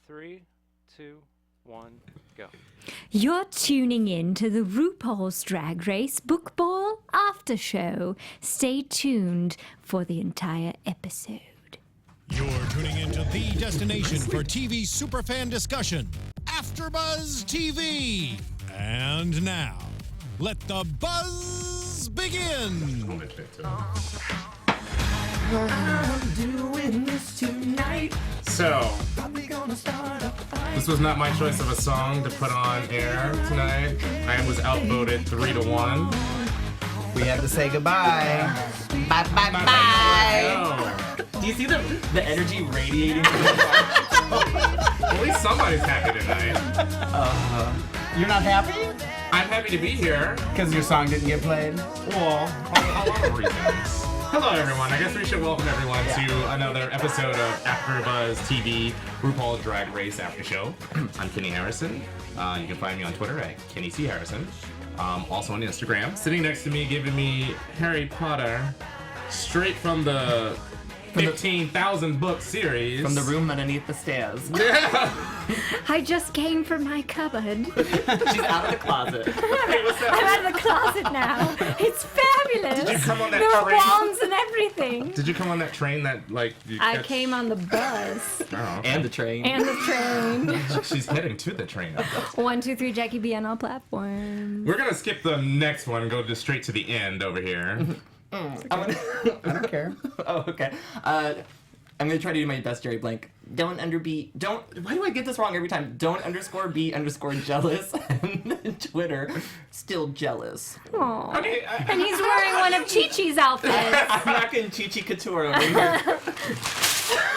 3, 2, 1, go. You're tuning in to the RuPaul's Drag Race Book Ball after show. Stay tuned for the entire episode. You're tuning into the destination for TV superfan discussion, AfterBuzz TV. And now, let the buzz begin. I'm doing this tonight. So, this was not my choice of a song to put on air tonight. I was outvoted 3-1. We had to say goodbye. Bye, bye, bye. No. Do you see the energy radiating from the bar? At least somebody's happy tonight. You're not happy? I'm happy to be here. Because your song didn't get played? Well, a lot of reasons. Hello, everyone. I guess we should welcome everyone to another episode of AfterBuzz TV, RuPaul's Drag Race After Show. I'm Kenny Harrison. You can find me on Twitter at Kenny C. Harrison. Also on Instagram. Sitting next to me, giving me Harry Potter, straight from the 15,000 book series. From the room underneath the stairs. Yeah. I just came from my cupboard. She's out of the closet. Hey, what's I'm up? out of the closet now. It's fabulous. Did you come on that there are train? wands and everything. Did you come on that train that, like, you I catch- came on the bus Oh, okay. And the train. and the train. She's heading to the train. 1, 2, 3, Jackie B on all platforms. We're gonna skip the next one and go just straight to the end over here. I don't care. Oh, okay. I'm gonna try to do my best, Jerry Blank. Why do I get this wrong every time? Don't_be_jealous. And Twitter, still jealous. Aww. Okay, And he's wearing one of Chi-Chi's outfits. I'm rocking Chi-Chi Couture over here.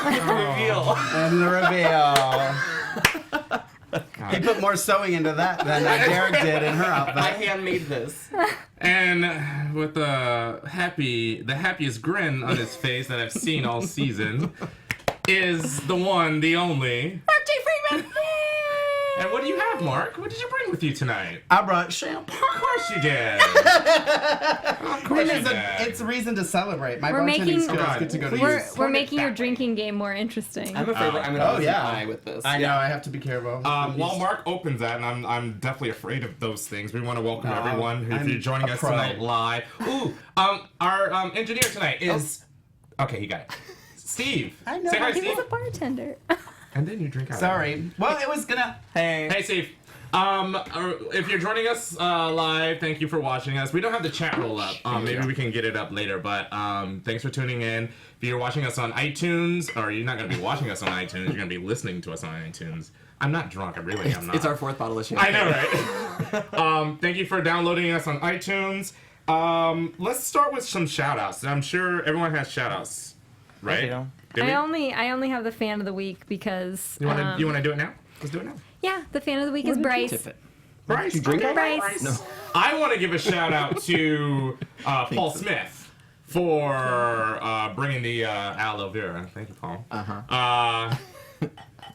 With the reveal. And the reveal. He put more sewing into that than Derek did in her I outfit. handmade this. and with the happiest grin on his face that I've seen all season is the one, the only. Mark J. Freeman. And what do you have, Mark? What did you bring with you tonight? I brought champagne. Of course you did. Of course you did. It's a reason to celebrate. My We're bartending making- skills get to go to We're use. we're making your that way. drinking game more interesting. I'm afraid I'm gonna Oh, lose yeah. an eye with this. I know, I have to be careful. While Mark opens that, and I'm definitely afraid of those things, we want to welcome everyone who, if I'm you're joining a us pro. tonight live. Ooh, our engineer tonight is. Okay, he got it. Steve. I know. Say hi, He Steve. was a bartender. And then you drink out. Sorry. Well, it was gonna... Hey. Hey, Steve. If you're joining us live, thank you for watching us. We don't have the chat roll up. Maybe we can get it up later, but thanks for tuning in. If you're watching us on iTunes, or you're not going to be watching us on iTunes, you're going to be listening to us on iTunes. I'm not drunk. I really am not. It's our fourth bottle of champagne. I know, right? Thank you for downloading us on iTunes. Let's start with some shout-outs. I'm sure everyone has shout-outs, right? Okay. Did we? I only have the fan of the week because You want to do it now? Let's do it now. yeah, the fan of the week is Bryce. Tip it. Bryce. you drink okay, it? Bryce. No. I want to give a shout out to Paul Smith for bringing the aloe vera. Thank you, Paul.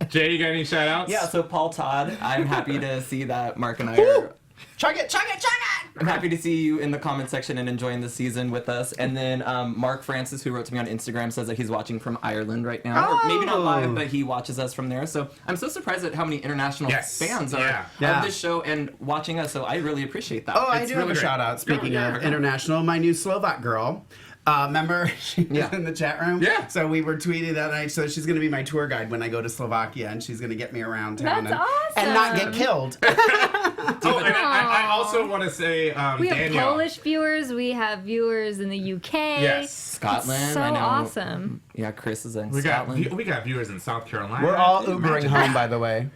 Jay, you got any shout outs? Yeah, so Paul Todd, I'm happy to see that Mark and I are... Chug it, chug it, chug it! I'm happy to see you in the comment section and enjoying the season with us. And then Mark Francis, who wrote to me on Instagram, says that he's watching from Ireland right now. Or maybe not live, but he watches us from there. So I'm so surprised at how many international fans are of this show and watching us. So I really appreciate that. Oh, I It's do really have a great. shout out. Speaking Yeah, of go. international, my new Slovak girl. Remember, she was Yeah. in the chat room? Yeah. So we were tweeting that night. So she's going to be my tour guide when I go to Slovakia, and she's going to get me around town That's and not get awesome. killed. Oh, and I also want to say, We have Daniel. Polish viewers. We have viewers in the UK. Yes. Scotland. So I know. awesome. Yeah, Chris is in We got Scotland. viewers in South Carolina. We're all Can you Ubering imagine? home, by the way.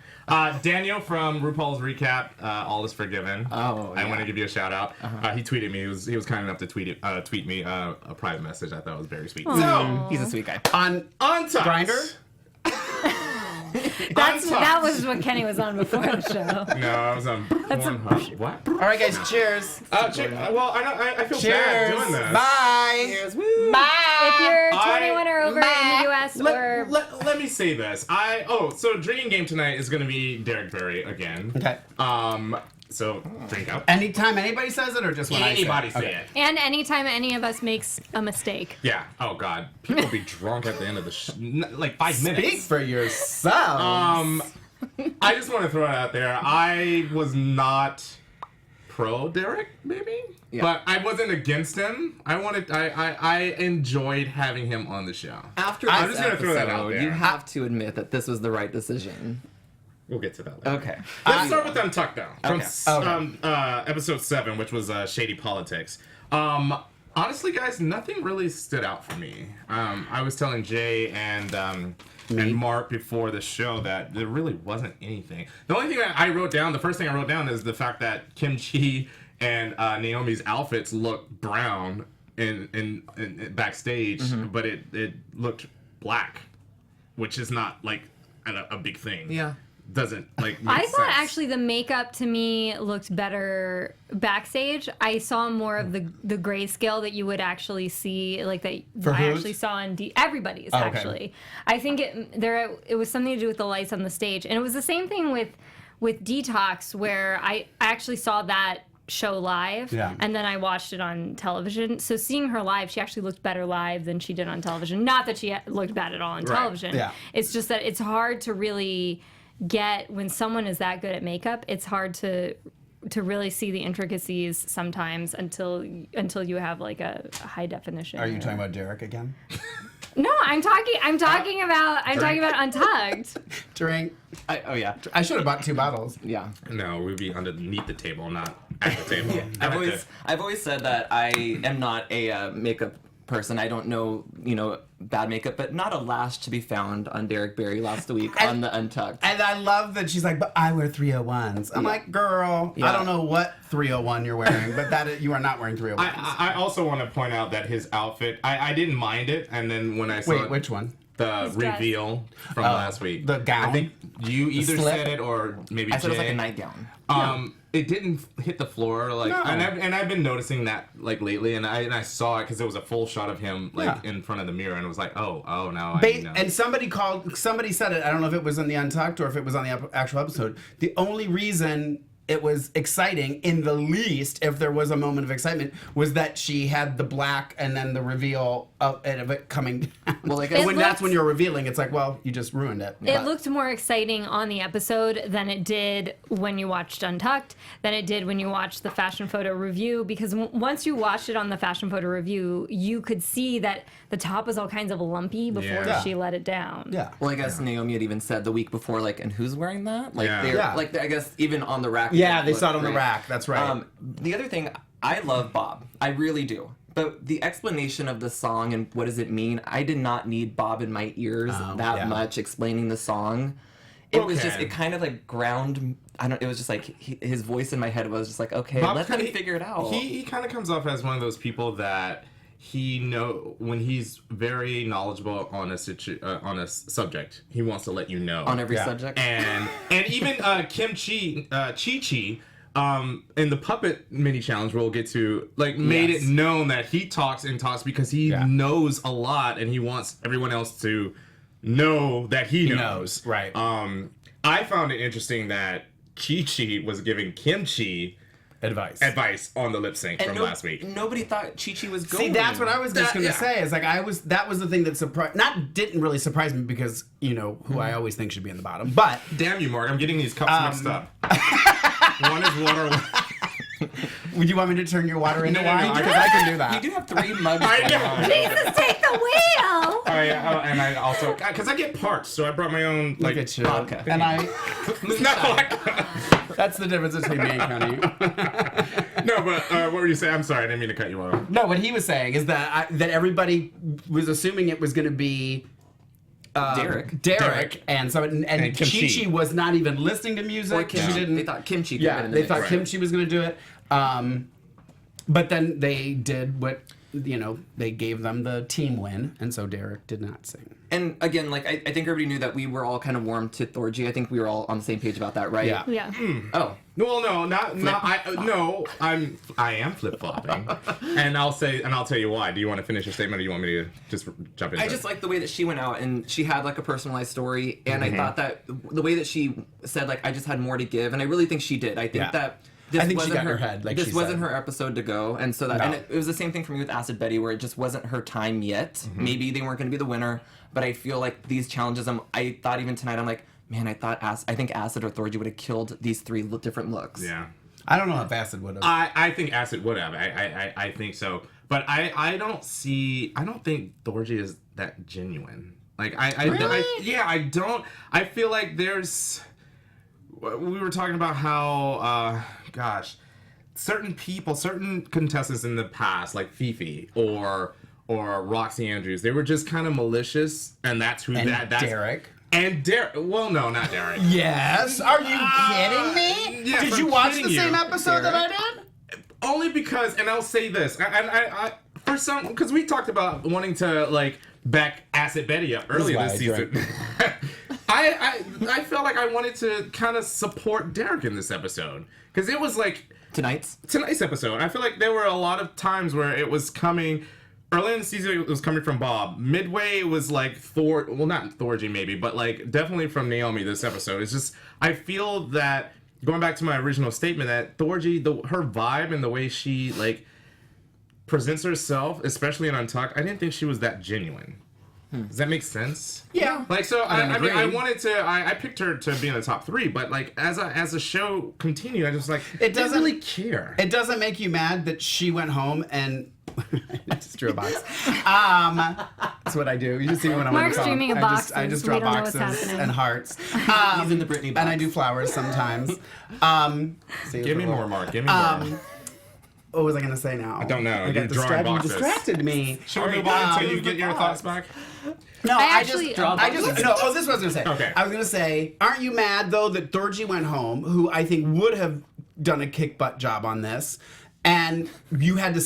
Daniel from RuPaul's Recap, All Is Forgiven. Oh, I yeah. want to give you a shout out. He tweeted me. He was kind enough to tweet me a private message. I thought it was very sweet. So He's a sweet guy. On Untucked. Grindr? That was what Kenny was on before the show. No, I was on Pornhub. What? All right, guys, cheers. Well, I feel bad Cheers. doing this. Bye. Cheers. Woo. Bye. If you're I- 21 or over in the US or Let me say this. So drinking game tonight is going to be Derek Berry again. Okay. So drink up. Anytime anybody says it, or just when Anybody I say say it. And anytime any of us makes a mistake. Yeah. Oh God. People be drunk at the end of the like 5 minutes. Speak for yourself. I just want to throw it out there. I was not pro Derek, maybe, but I wasn't against him. I enjoyed having him on the show. After I'm this just gonna throw that out episode, there. you have to admit that this was the right decision. We'll get to that later. Okay. Let's start with Untucked though. From Okay. episode 7, which was Shady Politics. Honestly, guys, nothing really stood out for me. I was telling Jay and Mark before the show that there really wasn't anything. The only thing that I wrote down, the first thing I wrote down is the fact that Kim Chi and Naomi's outfits look brown in backstage, but it looked black, which is not like a big thing. Yeah. Doesn't like make I thought sense. actually the makeup to me looked better backstage. I saw more of the grayscale that you would actually see, like that For I whose? actually saw in everybody's Oh, okay. actually. I think it was something to do with the lights on the stage, and it was the same thing with Detox, where I actually saw that show live, and then I watched it on television. So seeing her live, she actually looked better live than she did on television. Not that she looked bad at all on television. Yeah. It's just that it's hard to really get, when someone is that good at makeup, it's hard to really see the intricacies sometimes until you have like a high definition. Are you talking about Derek again? No, I'm talking about Untucked. Drink. Yeah. I should have bought 2 bottles. Yeah. No, we'd be underneath the table, not at the table. I've always said that I am not a makeup person. I don't know, bad makeup, but not a lash to be found on Derek Barry last week on the Untucked. And I love that she's like, but I wear 301s. I'm like, girl, I don't know what 301 you're wearing, but you are not wearing 301s. I also want to point out that his outfit, I didn't mind it, and then when I saw Wait, which one? the reveal from last week, the gown? I think you either slip? said it or maybe I said it was like Jay. a nightgown. It didn't hit the floor, like, No. and I've been noticing that like lately, and I saw it because it was a full shot of him like Yeah. in front of the mirror, and it was like, oh no, I know. And somebody said it, I don't know if it was in the Untucked or if it was on the actual episode. The only reason it was exciting, in the least, if there was a moment of excitement, was that she had the black and then the reveal of it coming down. Well, I guess- that's when you're revealing. It's like, well, you just ruined it. It looked more exciting on the episode than it did when you watched Untucked, than it did when you watched the fashion photo review, because once you watched it on the fashion photo review, you could see that the top was all kinds of lumpy before Yeah. she let it down. Yeah. Well, I guess Naomi had even said the week before, like, and who's wearing that? Like, Yeah. they're Yeah. like, I guess even on the rack. Yeah, they looked saw it on the great. rack. That's right. The other thing, I love Bob. I really do. But the explanation of the song and what does it mean, I did not need Bob in my ears that much explaining the song. It was just, it kind of like it was just like his voice in my head was just like, okay, let him figure it out. He kind of comes off as one of those people that when he's very knowledgeable on a subject, he wants to let you know on every subject. And even Kim Chi in the puppet mini challenge we'll get to, like, made it known that he talks because he knows a lot and he wants everyone else to know that he knows. Right. I found it interesting that Chi was giving Kim Chi advice on the lip sync from last week. Nobody thought Chi was going. See, that's what I was just going to say. Is like that was the thing that didn't really surprise me, because who I always think should be in the bottom. But Damn you, Mark! I'm getting these cups mixed up. One is water. would you want me to turn your water into No, wine? I Because I can do that. You do have 3 mugs. I know. Jesus, take the wheel! And I also, because I get parts, so I brought my own Look at you. vodka. And No, that's the difference between me and Connie. no, but what were you saying? I'm sorry, I didn't mean to cut you off. No, what he was saying is that that everybody was assuming it was going to be Derek, and Kim Chi-Chi was not even listening to music. Or She didn't. They thought Kimchi could have been in the They mix. thought Right. Kimchi was going to do it. But then they did what, they gave them the team win, and so Derek did not sing. And again, like, I think everybody knew that we were all kind of warm to Thorgy. I think we were all on the same page about that, right? Yeah. Yeah. Oh. Well, I am flip flopping, and I'll tell you why. Do you want to finish your statement, or do you want me to just jump in? I just like the way that she went out and she had like a personalized story, and I thought that the way that she said, like, I just had more to give, and I really think she did. I think that I think she wasn't got her head, like this she wasn't said. her episode to go, and so that No. and it was the same thing for me with Acid Betty, where it just wasn't her time yet. Mm-hmm. Maybe they weren't going to be the winner, but I feel like these challenges. I thought even tonight, I'm like, man, I think Acid or Thorgy would have killed these three different looks. Yeah. I don't know if Acid would have. I think Acid would have. I think so. But I don't think Thorgy is that genuine. Like I don't. I feel like there's. We were talking about how certain people, certain contestants in the past, like Fifi or Roxy Andrews, they were just kind of malicious, and that's who that's Derek. And Derek. Well, no, not Derek. Yes. Are you kidding me? Yeah, did you watch the same episode that I did? Only because, and I'll say this, I for some, because we talked about wanting to like back Acid Betty up earlier this season. Right. I felt like I wanted to kind of support Derek in this episode because it was like Tonight's episode. I feel like there were a lot of times where it was coming. Early in the season, it was coming from Bob. Midway, it was like not Thorgy maybe, but like definitely from Naomi this episode. It's just, I feel that, going back to my original statement, that Thorgy, her vibe and the way she like presents herself, especially in Untucked, I didn't think she was that genuine. Does that make sense? Yeah. Like, so I mean, I picked her to be in the top 3, but like as the show continued, I just like, It doesn't really care. It doesn't make you mad that she went home and I just drew a box. That's what I do. You just see me when I'm Mark's on the dreaming of boxes. I just We draw don't know what's boxes happening. and hearts. He's in the Britney box. And I do flowers sometimes. Give me more, Mark. Give me more. What was I going to say now? I don't know. I You're got drawing distracted. You boxes. distracted me. Should we move on until you get your thoughts back? No, I actually- this is what I was going to say. Okay. I was going to say, aren't you mad though that Thorgy went home, who I think would have done a kick butt job on this, and you had to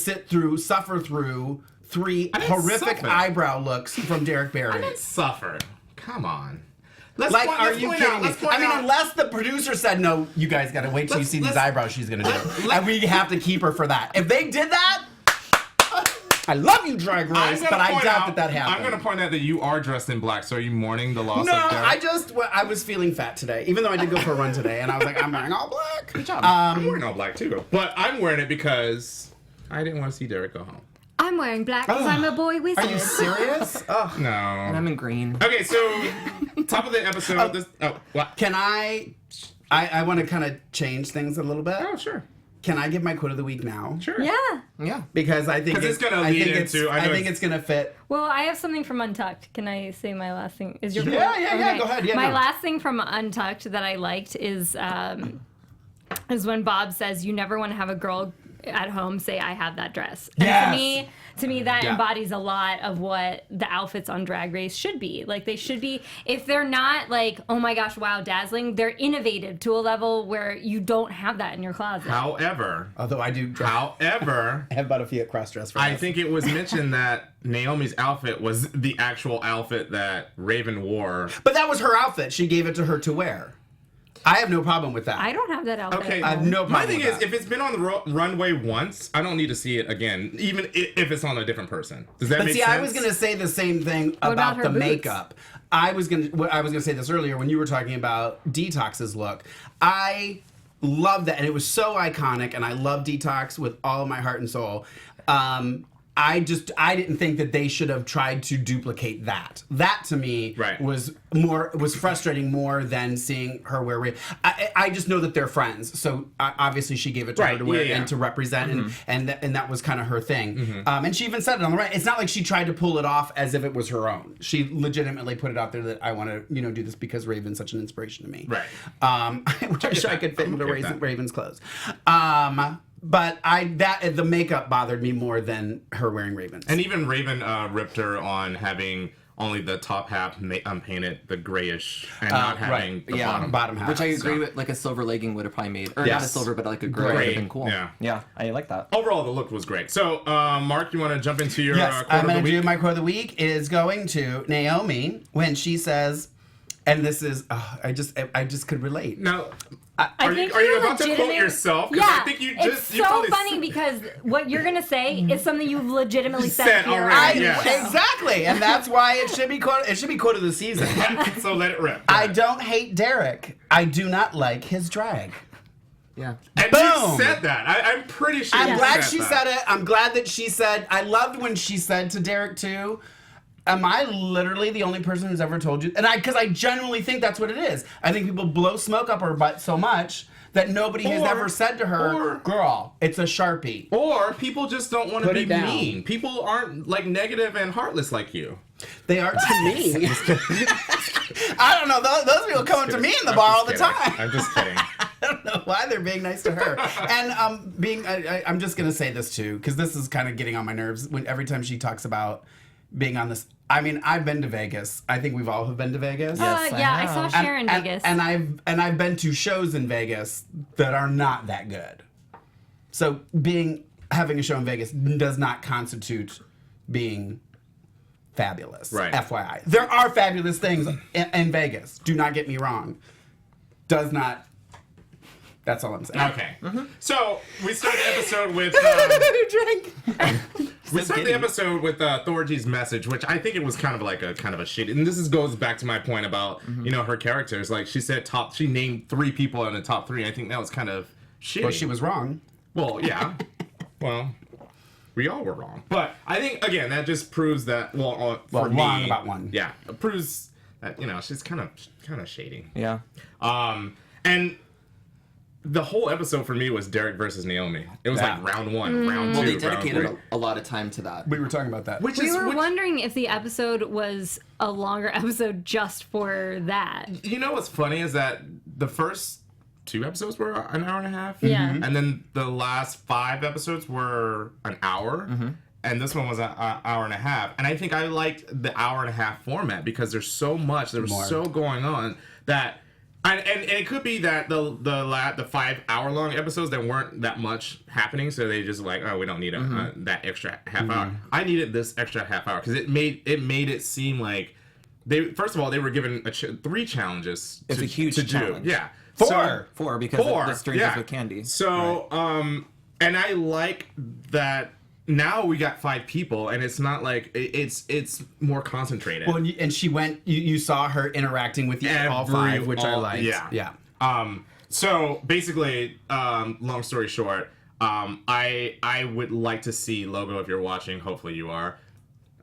suffer through 3 horrific suffer. eyebrow looks from Derek Barry. I didn't suffer. Come on. Are you kidding me? I mean, unless the producer said, no, you guys got to wait till you see these eyebrows she's going to do. And we have to keep her for that. If they did that, I love you, Drag Race, but I doubt that happened. I'm going to point out that you are dressed in black, so are you mourning the loss No, of Derek? I was feeling fat today, even though I did go for a run today, and I was like, I'm wearing all black. Good job. I'm wearing all black too. But I'm wearing it because I didn't want to see Derek go home. I'm wearing black because I'm a boy wizard. Are you serious? Oh. No. And I'm in green. Okay, so top of the episode. What? Can I want to kind of change things a little bit. Oh, sure. Can I give my quote of the week now? Sure. Yeah. Yeah. Because I think 'Cause it's gonna lead into- I think it's gonna fit. Well, I have something from Untucked. Can I say my last thing? Is your Yeah, quote? yeah, go ahead. Yeah, my no. last thing from Untucked that I liked is when Bob says, "You never want to have a girl at home say I have that dress." And Yes. to me that Yeah. embodies a lot of what the outfits on Drag Race should be. Like, they should be, if they're not like, oh my gosh, wow, dazzling, they're innovative to a level where you don't have that in your closet. However, Although I do. however, I have bought a Fiat cross dress for I this. think it was mentioned that Naomi's outfit was the actual outfit that Raven wore. But that was her outfit. She gave it to her to wear. I have no problem with that. I don't have that outfit. Okay, at I have home. no problem my thing with is, that. if it's been on the runway once, I don't need to see it again, even if it's on a different person. Does that But make see, sense? I was gonna say the same thing about about her the boots? makeup. I was gonna say this earlier when you were talking about Detox's look. I love that, and it was so iconic, and I love Detox with all of my heart and soul. I didn't think that they should have tried to duplicate that. That to me Right. was frustrating more than seeing her wear. I just know that they're friends, so obviously she gave it to her Right, to wear yeah, yeah. and to represent, and that was kind of her thing. And she even said it on the right. It's not like she tried to pull it off as if it was her own. She legitimately put it out there that I want to do this because Raven's such an inspiration to me. Right. I wish I could fit I'm into okay with that. Raven's clothes. But the makeup bothered me more than her wearing Raven's. And even Raven ripped her on having only the top half painted the grayish and not having right. the Yeah. bottom. half. Which I agree So- with, like a silver legging would have probably made, or not a Yes. silver, but like a gray would Gray, have been cool. yeah. I like that. Overall, the look was great. So, Mark, you want to jump into your Yes, quote I'm of the going to week? do my quote of the week. It is going to Naomi when she says, and this is, I just could relate. Now, I are think you you're about to quote legitimate- yourself? 'Cause Yeah, I think you it's just you so probably funny because what you're gonna say is something you've legitimately said Said here. already, on yeah. the show. Exactly, and that's why it should be quote. It should be quote of the season. So let it rip. I don't hate Derek. I do not like his drag. Yeah. And Boom. she said that. I'm pretty sure. I'm glad she that. said it. I'm glad that she said. I loved when she said to Derek too. Am I literally the only person who's ever told you? And because I genuinely think that's what it is. I think people blow smoke up her butt so much that nobody has ever said to her, "Girl, it's a Sharpie." Or people just don't want to Put be it down. mean. People aren't like negative and heartless like you. They are to me. I don't know. Those people coming to me in the bar all the time. I'm just kidding. I don't know why they're being nice to her. And I'm just gonna say this too, because this is kind of getting on my nerves. When every time she talks about being on this, I mean, I've been to Vegas. I think we've all have been to Vegas. I saw Cher in Vegas. And I've been to shows in Vegas that are not that good. So having a show in Vegas does not constitute being fabulous. Right. FYI. There are fabulous things in Vegas. Do not get me wrong. Does not. That's all I'm saying. Okay. So we start the episode with. Drink. We start the episode with Thorgy's message, which I think it was kind of a shit. And this goes back to my point about her characters. Like she said, she named 3 people in the top 3. I think that was kind of shitty. Well, she was wrong. Well, yeah. Well, we all were wrong. But I think again that just proves that. For wrong me, about one. Yeah, it proves that she's kind of shady. Yeah. And the whole episode for me was Derek versus Naomi. It was like round 1, round 2. Well, they round dedicated 3. a lot of time to that. We were talking about that. We were wondering if the episode was a longer episode just for that. You know what's funny is that the first 2 episodes were an hour and a half. Yeah. And then the last 5 episodes were an hour. And this one was an hour and a half. And I think I liked the hour and a half format because there's so much, there was so going on that. And it could be that the 5-hour-long episodes there weren't that much happening, so they just like, oh, we don't need that extra half hour. I needed this extra half hour because it made it seem like they were given 3 challenges. It's a huge challenge. Yeah, 4 because of the strangers with candy. So and I like that. Now we got 5 people, and it's not like it's more concentrated. Well, and she went. You saw her interacting with all 5, which I liked. Yeah. So basically, long story short, I would like to see Logo if you're watching. Hopefully you are.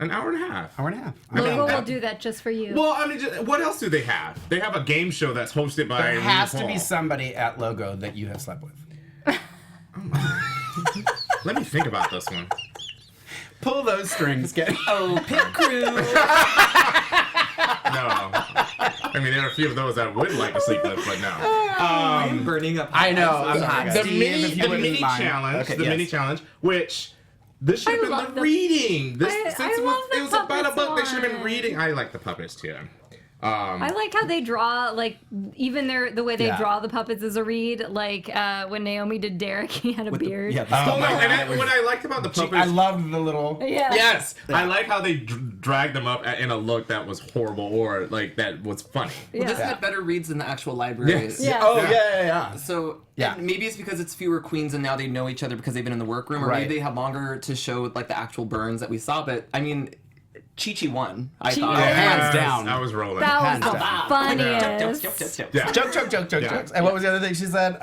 An hour and a half. Hour and a half. Logo will do that just for you. Well, I mean, what else do they have? They have a game show that's hosted by. There has to RuPaul. be somebody at Logo that you have slept with. Let me think about this one. Pull those strings, get. Oh, pit crew! No. I mean, there are a few of those that I would like to sleep with, but no. I'm burning up. I know. I'm hot. The Steve, mini, if you the wouldn't mini mind. challenge, Okay, the yes. mini challenge, which this should have been love the the- reading. This I since love the it was about a puppets book, they should have been one. reading. I like the puppets too. I like how they draw, like, even the way they Yeah. draw the puppets as a read. Like, when Naomi did Derek, he had a beard. Yeah. Oh, no, and what I liked about the puppets. I loved the little. Yeah. Yes, I like how they dragged them up in a look that was horrible or like that was funny. Well, this had better reads than the actual library. Yes. Yeah. Oh yeah. So Yeah. and maybe it's because it's fewer queens and now they know each other because they've been in the workroom, or Right. maybe they have longer to show like the actual burns that we saw. But I mean, Chi-Chi won. I Chi-Chi thought. won. Hands down. I was rolling. That was Hands the down. funniest. Yeah. Joke. Yeah. Jokes. And what was the other thing she said?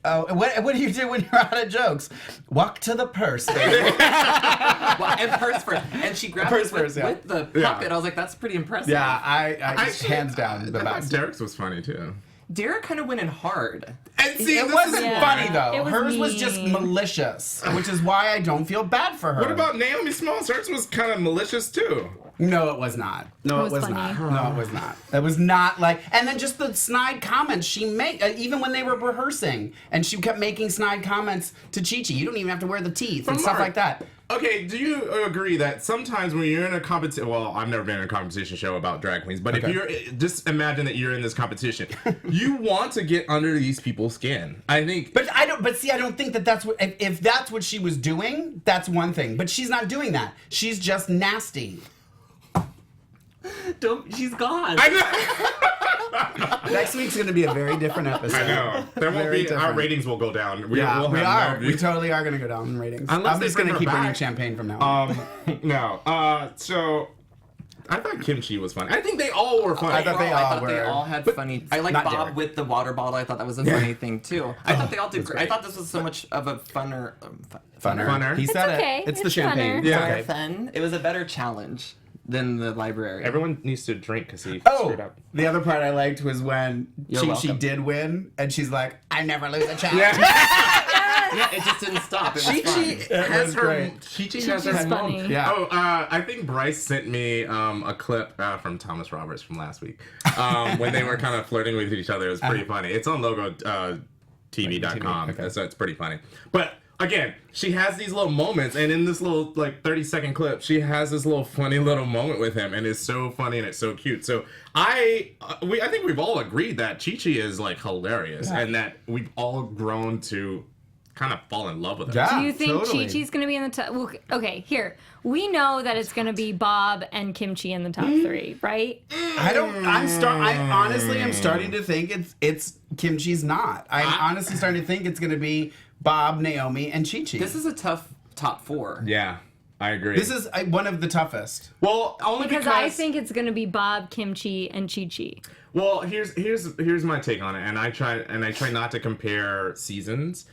What do you do when you're out of jokes? Walk to the purse, baby. Well, and purse first, and she grabbed Purse it with, first, yeah. with the Yeah. puppet. I was like, that's pretty impressive. Yeah, I just Actually, hands down the I thought best. Derek's was funny too. Derek kind of went in hard. And see, It this wasn't is why- funny though. It was Hers was just mean. malicious, which is why I don't feel bad for her. What about Naomi Smalls? Hers was kind of malicious too. No, it was not. No, It it was was funny. not. No, it was not. It was not like. And then just the snide comments she made, even when they were rehearsing, and she kept making snide comments to Chi-Chi. You don't even have to wear the teeth and But stuff Mark, like that. Okay, do you agree that sometimes when you're in a competition, well, I've never been in a competition show about drag queens, but Okay. if you're, just imagine that you're in this competition, you want to get under these people's skin. I think. But I don't. But see, I don't think that that's what. If that's what she was doing, that's one thing. But she's not doing that. She's just nasty. She's gone. I know. Next week's gonna be a very different episode. I know. There won't Very be. Our different. ratings will go down. We Yeah, will we have are. no We totally are gonna go down in ratings. Unless I'm they just gonna bring her keep bringing back. champagne from now on. No. So I thought Kimchi was funny. I think they all were funny. I thought they all had funny. I like not Bob Derek. with the water bottle. I thought that was a funny thing too. I thought they all did great. I thought this was so much of a funner. Funner. He said okay. it. It's the It's champagne. funner. Yeah. Okay. Fun. It was a better challenge than the library. Everyone needs to drink because he Oh, screwed up. the other part I liked was when You're she welcome. did win, and she's like, "I never lose a challenge." Yeah, it just didn't stop. It was Chi-Chi fun. has was her. great. Chi-Chi has her Chi-Chi's moment. funny. Yeah. Oh, I think Bryce sent me a clip from Thomas Roberts from last week when they were kind of flirting with each other. It was pretty funny. It's on logotv.com, Okay. so it's pretty funny. But again, she has these little moments, and in this little 30-second clip, she has this little funny little moment with him, and it's so funny and it's so cute. So I think we've all agreed that Chi-Chi is like hilarious, and that we've all grown to kind of fall in love with her. Yeah. Do you think totally. Chi-Chi's going to be in the top? Well, okay, here. We know that it's going to be Bob and Kimchi in the top 3, right? I honestly am starting to think it's Kimchi's not. I'm honestly starting to think it's going to be Bob, Naomi, and Chi-Chi. This is a tough top 4. Yeah, I agree. This is one of the toughest. well only Because I think it's going to be Bob, Kimchi, and Chi-Chi. Well, here's my take on it, and I try not to compare seasons.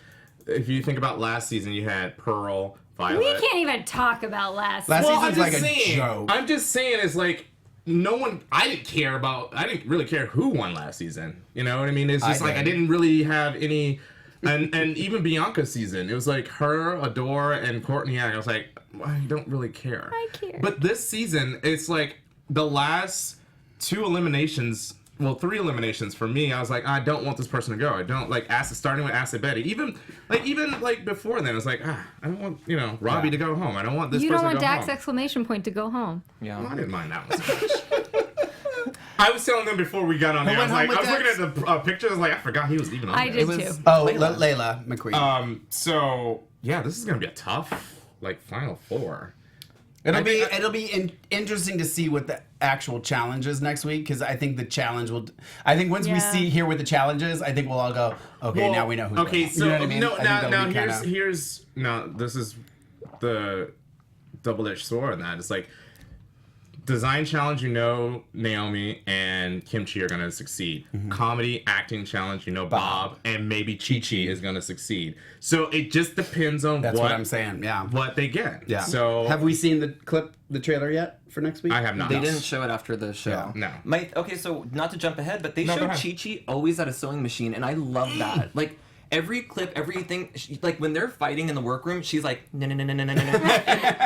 If you think about last season, you had Pearl, Violet. We can't even talk about last Last season. season's like a joke. I'm just saying, it's like no one. I didn't really care who won last season. You know what I mean? It's just I didn't really have any. And even Bianca's season, it was like her, Adore, and Courtney. I was like, I don't really care. I care. But this season, it's like the last 2 eliminations. Well, 3 eliminations for me. I was like, I don't want this person to go. I don't like starting with Acid Betty. Even before then, I was like, I don't want Robbie to go home. I don't want this You person don't want to go Dax home. exclamation point to go home. Yeah. Well, I didn't mind that one so much. I was telling them before we got on there. I was went home looking with at the pictures. I was like, I forgot he was even on I there. did too. Oh, Layla McQueen. So yeah, this is gonna be a tough final 4. It'll be interesting to see what the actual challenge is next week, because I think the challenge will. I think once we hear what the challenge is, I think we'll all go, okay, now we know who's okay. going. So You know what I mean? no, I think that'll now be kinda- here's this is the double-edged sword on that. It's like design challenge, Naomi and Kimchi are gonna succeed. Comedy acting challenge, Bob and maybe Chi-Chi is gonna succeed. So it just depends on That's what I'm saying. Yeah. what they get. Yeah. So have we seen the trailer yet for next week? I have not. They didn't show it after the show. Yeah. No. Okay, so not to jump ahead, but they No, go showed ahead. Chi-Chi always at a sewing machine, and I love that. Like, every clip, everything, like when they're fighting in the workroom, she's like, no.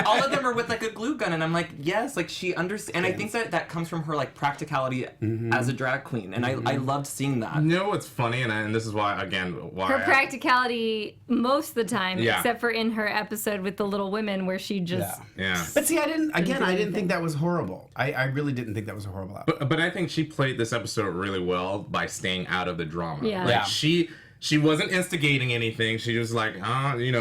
All of them are with like a glue gun, and I'm like, yes, like she understands. And I think that comes from her like practicality as a drag queen, and I loved seeing that. You know what's funny, and this is why Her practicality most of the time, Yeah. except for in her episode with the Little Women, where she just Yeah. But see, I didn't anything. think that was horrible. I really didn't think that was a horrible outfit. But I think she played this episode really well by staying out of the drama. Yeah. Like Yeah. she wasn't instigating anything. She was like,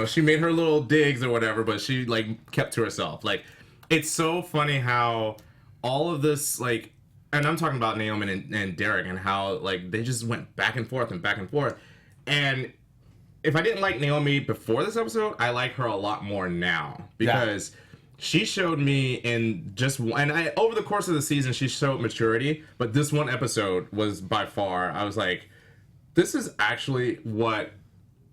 she made her little digs or whatever, but she like kept to herself. Like, it's so funny how all of this like, and I'm talking about Naomi and Derek and how like they just went back and forth and back and forth. And if I didn't like Naomi before this episode, I like her a lot more now because she showed me in just one, and over the course of the season, she showed maturity, but this one episode was by far, I was like, this is actually what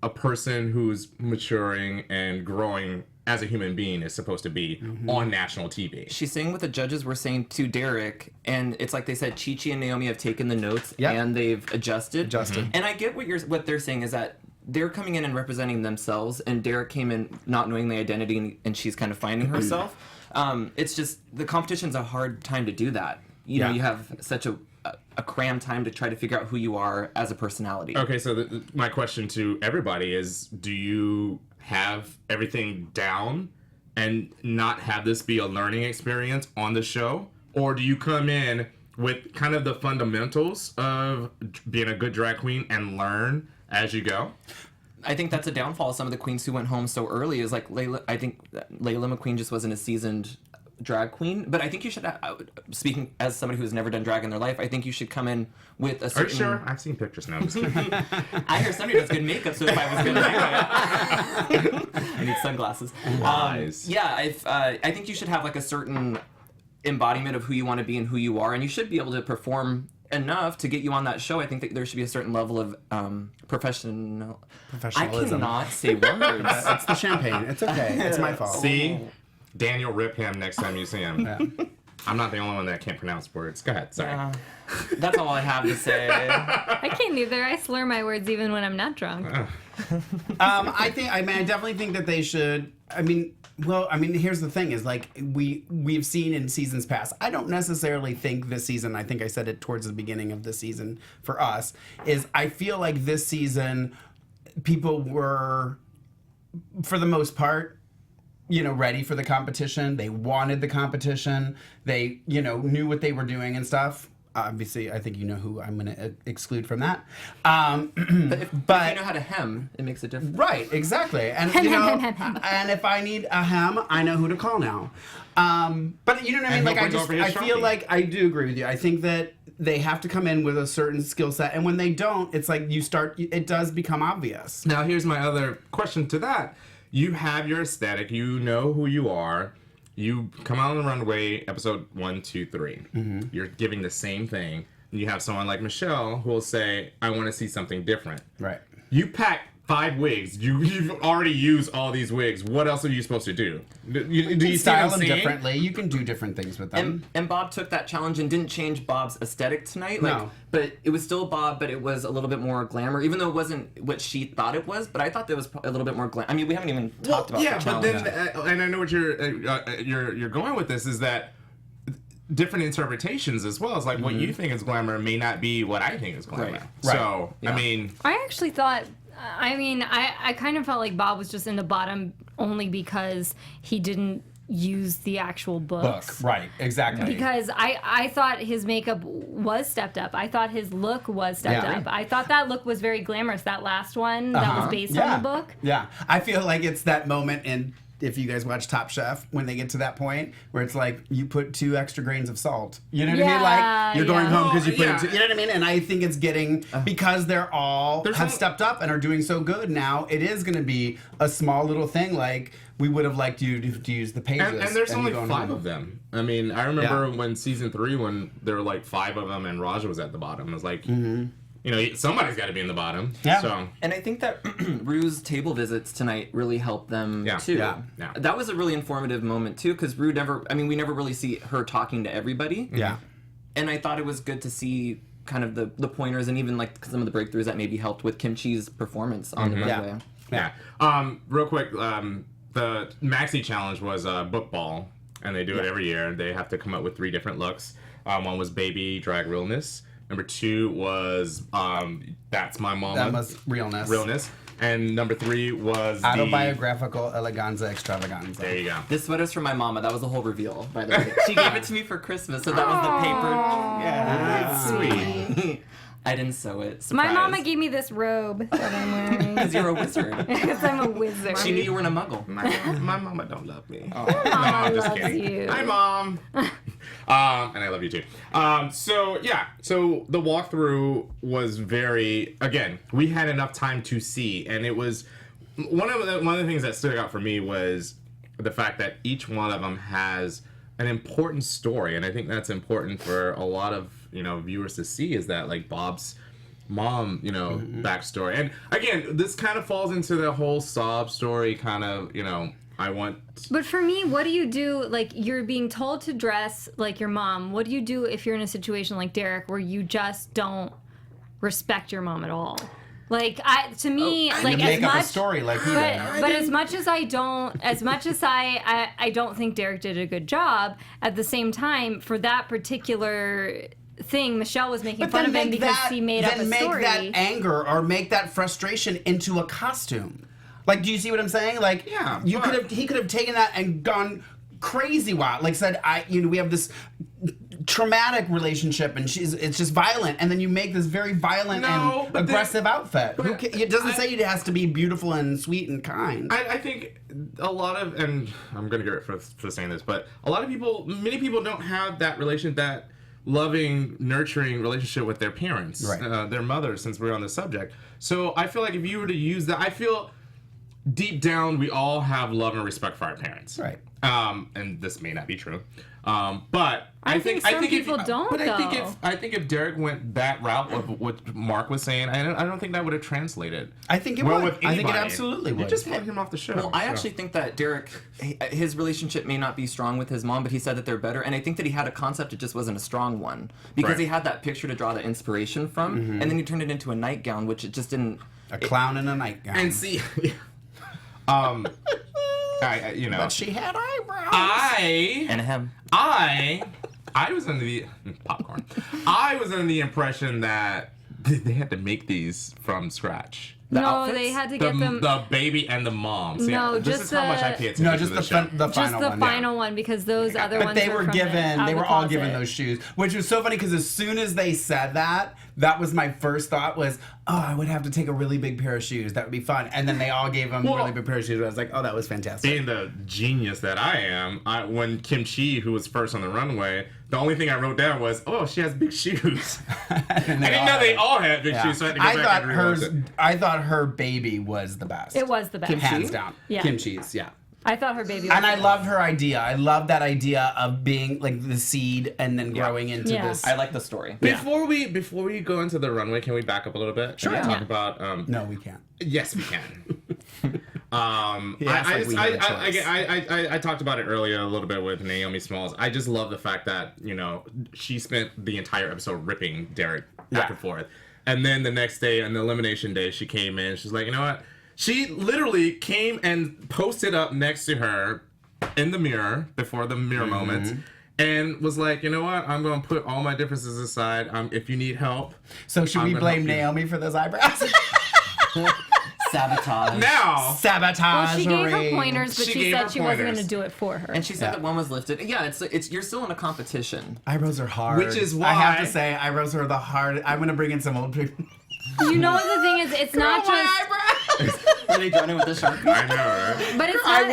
a person who's maturing and growing as a human being is supposed to be on national TV. She's saying what the judges were saying to Derek, and it's like they said Chi-Chi and Naomi have taken the notes and they've adjusted. And I get what they're saying is that they're coming in and representing themselves, and Derek came in not knowing the identity, and she's kind of finding herself. It's just the competition's a hard time to do that. You know, you have such a crammed time to try to figure out who you are as a personality. Okay, so my question to everybody is, do you have everything down and not have this be a learning experience on the show? Or do you come in with kind of the fundamentals of being a good drag queen and learn as you go? I think that's a downfall of some of the queens who went home so early. Is like Layla. I think Layla McQueen just wasn't a seasoned drag queen, but I think you should. Speaking as somebody who's never done drag in their life, I think you should come in with a certain. Are you sure? I've seen pictures now. I'm just kidding. I hear somebody does good makeup, so if I was gonna do it, I need sunglasses. Lies. I think you should have like a certain embodiment of who you want to be and who you are, and you should be able to perform enough to get you on that show. I think that there should be a certain level of professionalism. I cannot say words. It's the champagne. It's okay. It's my fault. See? Daniel, rip him next time you see him. Yeah. I'm not the only one that can't pronounce words. Go ahead, sorry. That's all I have to say. I can't either. I slur my words even when I'm not drunk. I definitely think that they should. Here's the thing: is like we've seen in seasons past. I don't necessarily think this season. I think I said it towards the beginning of the season for us. Is I feel like this season, people were, for the most part, ready for the competition. They wanted the competition. They, knew what they were doing and stuff. Obviously, I think you know who I'm going to exclude from that. But if you know how to hem, it makes a difference. Right, exactly. And and if I need a hem, I know who to call now. But you know what I mean? Like I feel like I do agree with you. I think that they have to come in with a certain skill set, and when they don't, it's like it does become obvious. Now, here's my other question to that. You have your aesthetic. You know who you are. You come out on the runway, episode 1, 2, 3. Mm-hmm. You're giving the same thing. You have someone like Michelle who will say, I want to see something different. Right. You pack 5 wigs. You've already used all these wigs. What else are you supposed to do? Do you style them differently? You can do different things with them. And Bob took that challenge and didn't change Bob's aesthetic tonight. No. But it was still Bob, but it was a little bit more glamour, even though it wasn't what she thought it was. But I thought there was a little bit more glamour. I mean, we haven't even talked about the challenge. Yeah, but then, and I know what you're going with this, is that different interpretations as well. It's like what you think is glamour may not be what I think is glamour. Right. So, yeah. I actually thought... I kind of felt like Bob was just in the bottom only because he didn't use the actual books. Right, exactly. Because I thought his makeup was stepped up. I thought his look was stepped up. I thought that look was very glamorous, that last one that was based on the book. Yeah, I feel like it's that moment in... If you guys watch Top Chef, when they get to that point where it's like you put 2 extra grains of salt, you know what I mean? Like you're going home because you put it. You know what I mean? And I think it's getting because they're all have stepped up and are doing so good now. It is going to be a small little thing. Like we would have liked you to use the pages. And there's only 5 of them. I mean, I remember when season 3 when there were like 5 of them and Raja was at the bottom. It was like. Mm-hmm. Somebody's got to be in the bottom. Yeah. So. And I think that Rue's table visits tonight really helped them too. Yeah. That was a really informative moment too, because Rue we never really see her talking to everybody. Yeah. And I thought it was good to see kind of the pointers and even like some of the breakthroughs that maybe helped with Kimchi's performance on the runway. Yeah. Real quick, the Maxi challenge was a book ball, and they do it every year. They have to come up with 3 different looks. One was baby drag realness. Number 2 was That's My Mama. That was Realness. Realness. And number 3 was Autobiographical Eleganza Extravaganza. There you go. This sweater's from my mama. That was the whole reveal, by the way. She gave it to me for Christmas, so that was the paper. Yeah, sweet. I didn't sew it. Surprise. My mama gave me this robe that I'm wearing. Because you're a wizard. Because I'm a wizard. She knew you weren't a muggle. My mama don't love me. Oh. Mama just loves kidding. you. Hi, Mom. And I love you too. So the walkthrough was very, again, we had enough time to see, and it was one of the things that stood out for me was the fact that each one of them has an important story, and I think that's important for a lot of viewers to see, is that like Bob's mom backstory. And again, this kind of falls into the whole sob story kind of But for me, what do you do? Like, you're being told to dress like your mom. What do you do if you're in a situation like Derek where you just don't respect your mom at all? Like, to me, like, make as up much a story like he but as much as I don't think Derek did a good job. At the same time, for that particular thing, Michelle was making fun of him because he made up a story. Then make that anger or make that frustration into a costume. Like, do you see what I'm saying? Like, he could have taken that and gone crazy wild. Like, said, we have this traumatic relationship and it's just violent, and then you make this very violent and aggressive outfit. It doesn't say it has to be beautiful and sweet and kind. I think a lot of, and I'm gonna get it for saying this, but many people don't have that that loving, nurturing relationship with their parents, their mothers, since we're on the subject. So I feel like if you were to use that, I feel deep down we all have love and respect for our parents. Right. And this may not be true. But I think some people if, don't. But though. I think if Derek went that route of what Mark was saying, I don't think that would have translated. I think it well would. with I think it anybody. absolutely would. You just want him off the show. Well, I actually think that Derek, his relationship may not be strong with his mom, but he said that they're better. And I think that he had a concept, it just wasn't a strong one. Because he had that picture to draw the inspiration from, and then he turned it into a nightgown, which it just didn't... A clown in a nightgown. And see... you know... But she had eyebrows. And him. I was under the... Popcorn. I was under the impression that they had to make these from scratch. They had to get them. The baby and the mom. So No, this just is how much I pay attention No, just to the show. the Just final the one. final one, because those other But ones they were from given, they were all given closet. those shoes, which was so funny because as soon as they said that, that was my first thought was, oh, I would have to take a really big pair of shoes. That would be fun. And then they all gave them a really big pair of shoes. I was like, oh, that was fantastic. Being the genius that I am, when Kim Chi, who was first on the runway, the only thing I wrote down was, oh, she has big shoes. I didn't know they all had big shoes, so I had to go back and rewatch it. I thought her baby was the best. It was the best. Hands down. Yeah. Kim Chi's, yeah. I thought her baby was And I the loved her idea. I love that idea of being like the seed and then growing into this. I like the story. Before we go into the runway, can we back up a little bit? Sure. Talk about. No, we can't. Yes, we can. I I talked about it earlier a little bit with Naomi Smalls. I just love the fact that she spent the entire episode ripping Derek back and forth, and then the next day on the elimination day, she came in. She's like, you know what? She literally came and posted up next to her in the mirror before the mirror moments. And was like, you know what? I'm going to put all my differences aside. If you need help. So should we blame Naomi for those eyebrows? Sabotage. Now. Sabotage. Well, she gave her pointers, but She she gave said her she wasn't going to pointers. do it for her. And she said that one was lifted. Yeah, it's you're still in a competition. Eyebrows are hard. Which is I have why- to say, eyebrows are the hard. I'm going to bring in some old people. You know what the thing is? It's not just. Are they drawing it with the Sharpie? I know, right? But it's I not.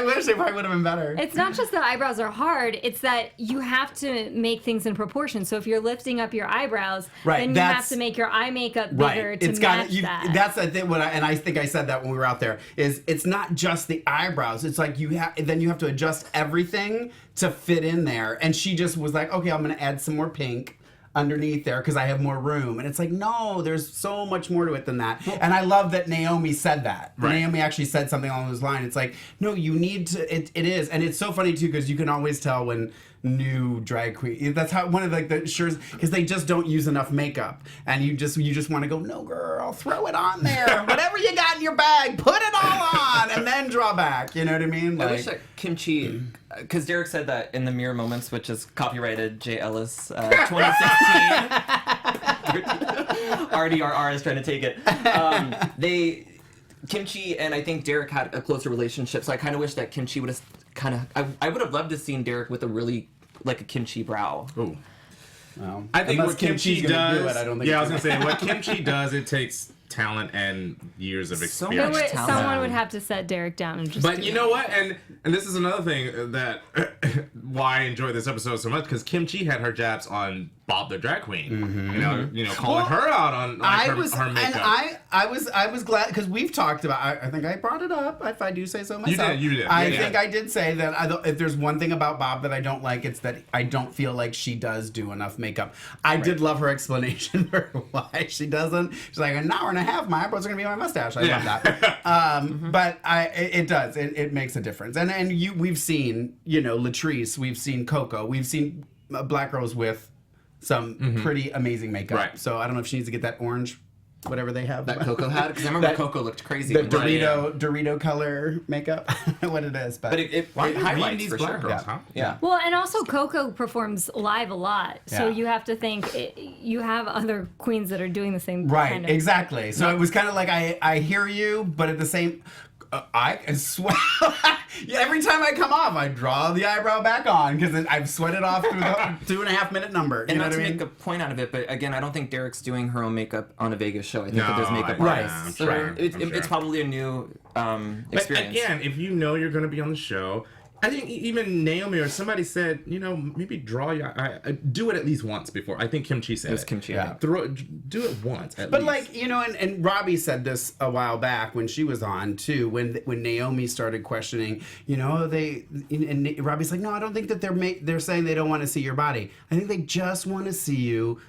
wish they probably would have been better. It's not just that eyebrows are hard. It's that you have to make things in proportion. So if you're lifting up your eyebrows, then you have to make your eye makeup bigger to match that. That's the thing. And I think I said that when we were out there. Is it's not just the eyebrows. It's like you have to adjust everything to fit in there. And she just was like, okay, I'm going to add some more pink underneath there because I have more room. And it's like, no, there's so much more to it than that. And I love that Naomi said that. Right. Naomi actually said something along those lines. It's like, no, you need to, it is. And it's so funny too because you can always tell when new drag queen, that's how one of like the shirts, because they just don't use enough makeup. And you just want to go, no girl, throw it on there. Whatever you got in your bag, put it all on and then draw back. You know what I mean? I wish that Kim Chi, because Derek said that in the Mirror Moments, which is copyrighted J. Ellis 2016. RDRR is trying to take it. Kim Chi and I think Derek had a closer relationship, so I kind of wish that Kim Chi would have I would have loved to have seen Derek with a really, like a Kim Chi brow. Ooh. Well, I think what Kim Chi does. do it, I don't think I was gonna say what Kim Chi does. It takes talent and years of So experience. much talent. Someone would have to set Derek down and just. But do you it. know what? And this is another thing that why I enjoy this episode so much because Kim Chi had her jabs on Bob the drag queen. You know, calling her out on like, her makeup. And I was glad because we've talked about. I think I brought it up. If I do say so myself, You did. I think I did say that. If there's one thing about Bob that I don't like, it's that I don't feel like she does do enough makeup. I did love her explanation for why she doesn't. She's like, an hour and a half, my eyebrows are gonna be my mustache. I love that. But it does. It makes a difference. And we've seen Latrice. We've seen Coco. We've seen black girls with some pretty amazing makeup. Right. So I don't know if she needs to get that orange, whatever they have. That Coco had, because I remember Coco looked crazy. The when Dorito color makeup. What it is, but it Why are you reading highlights these for black sure. girls, huh? Yeah. Well, and also Coco performs live a lot, so Yeah. you have to think you have other queens that are doing the same right, kind of. exactly. So it was kind of like I hear you, but at the same. I sweat. Every time I come off, I draw the eyebrow back on because I've sweated off through the 2.5 minute number. And know not what to I mean? make a point out of it, but again, I don't think Derek's doing her own makeup on a Vegas show. I think that No, there's makeup Right. artists. I'm So sure. it's I'm sure. probably a new But experience. again, if you know you're going to be on the show, I think even Naomi or somebody said, maybe draw your do it at least once before. I think Kimchi said It was Kimchi. Yeah. do it once at But least. and Robbie said this a while back when she was on too, when Naomi started questioning, and Robbie's like, no, I don't think that they're saying they don't want to see your body. I think they just want to see you.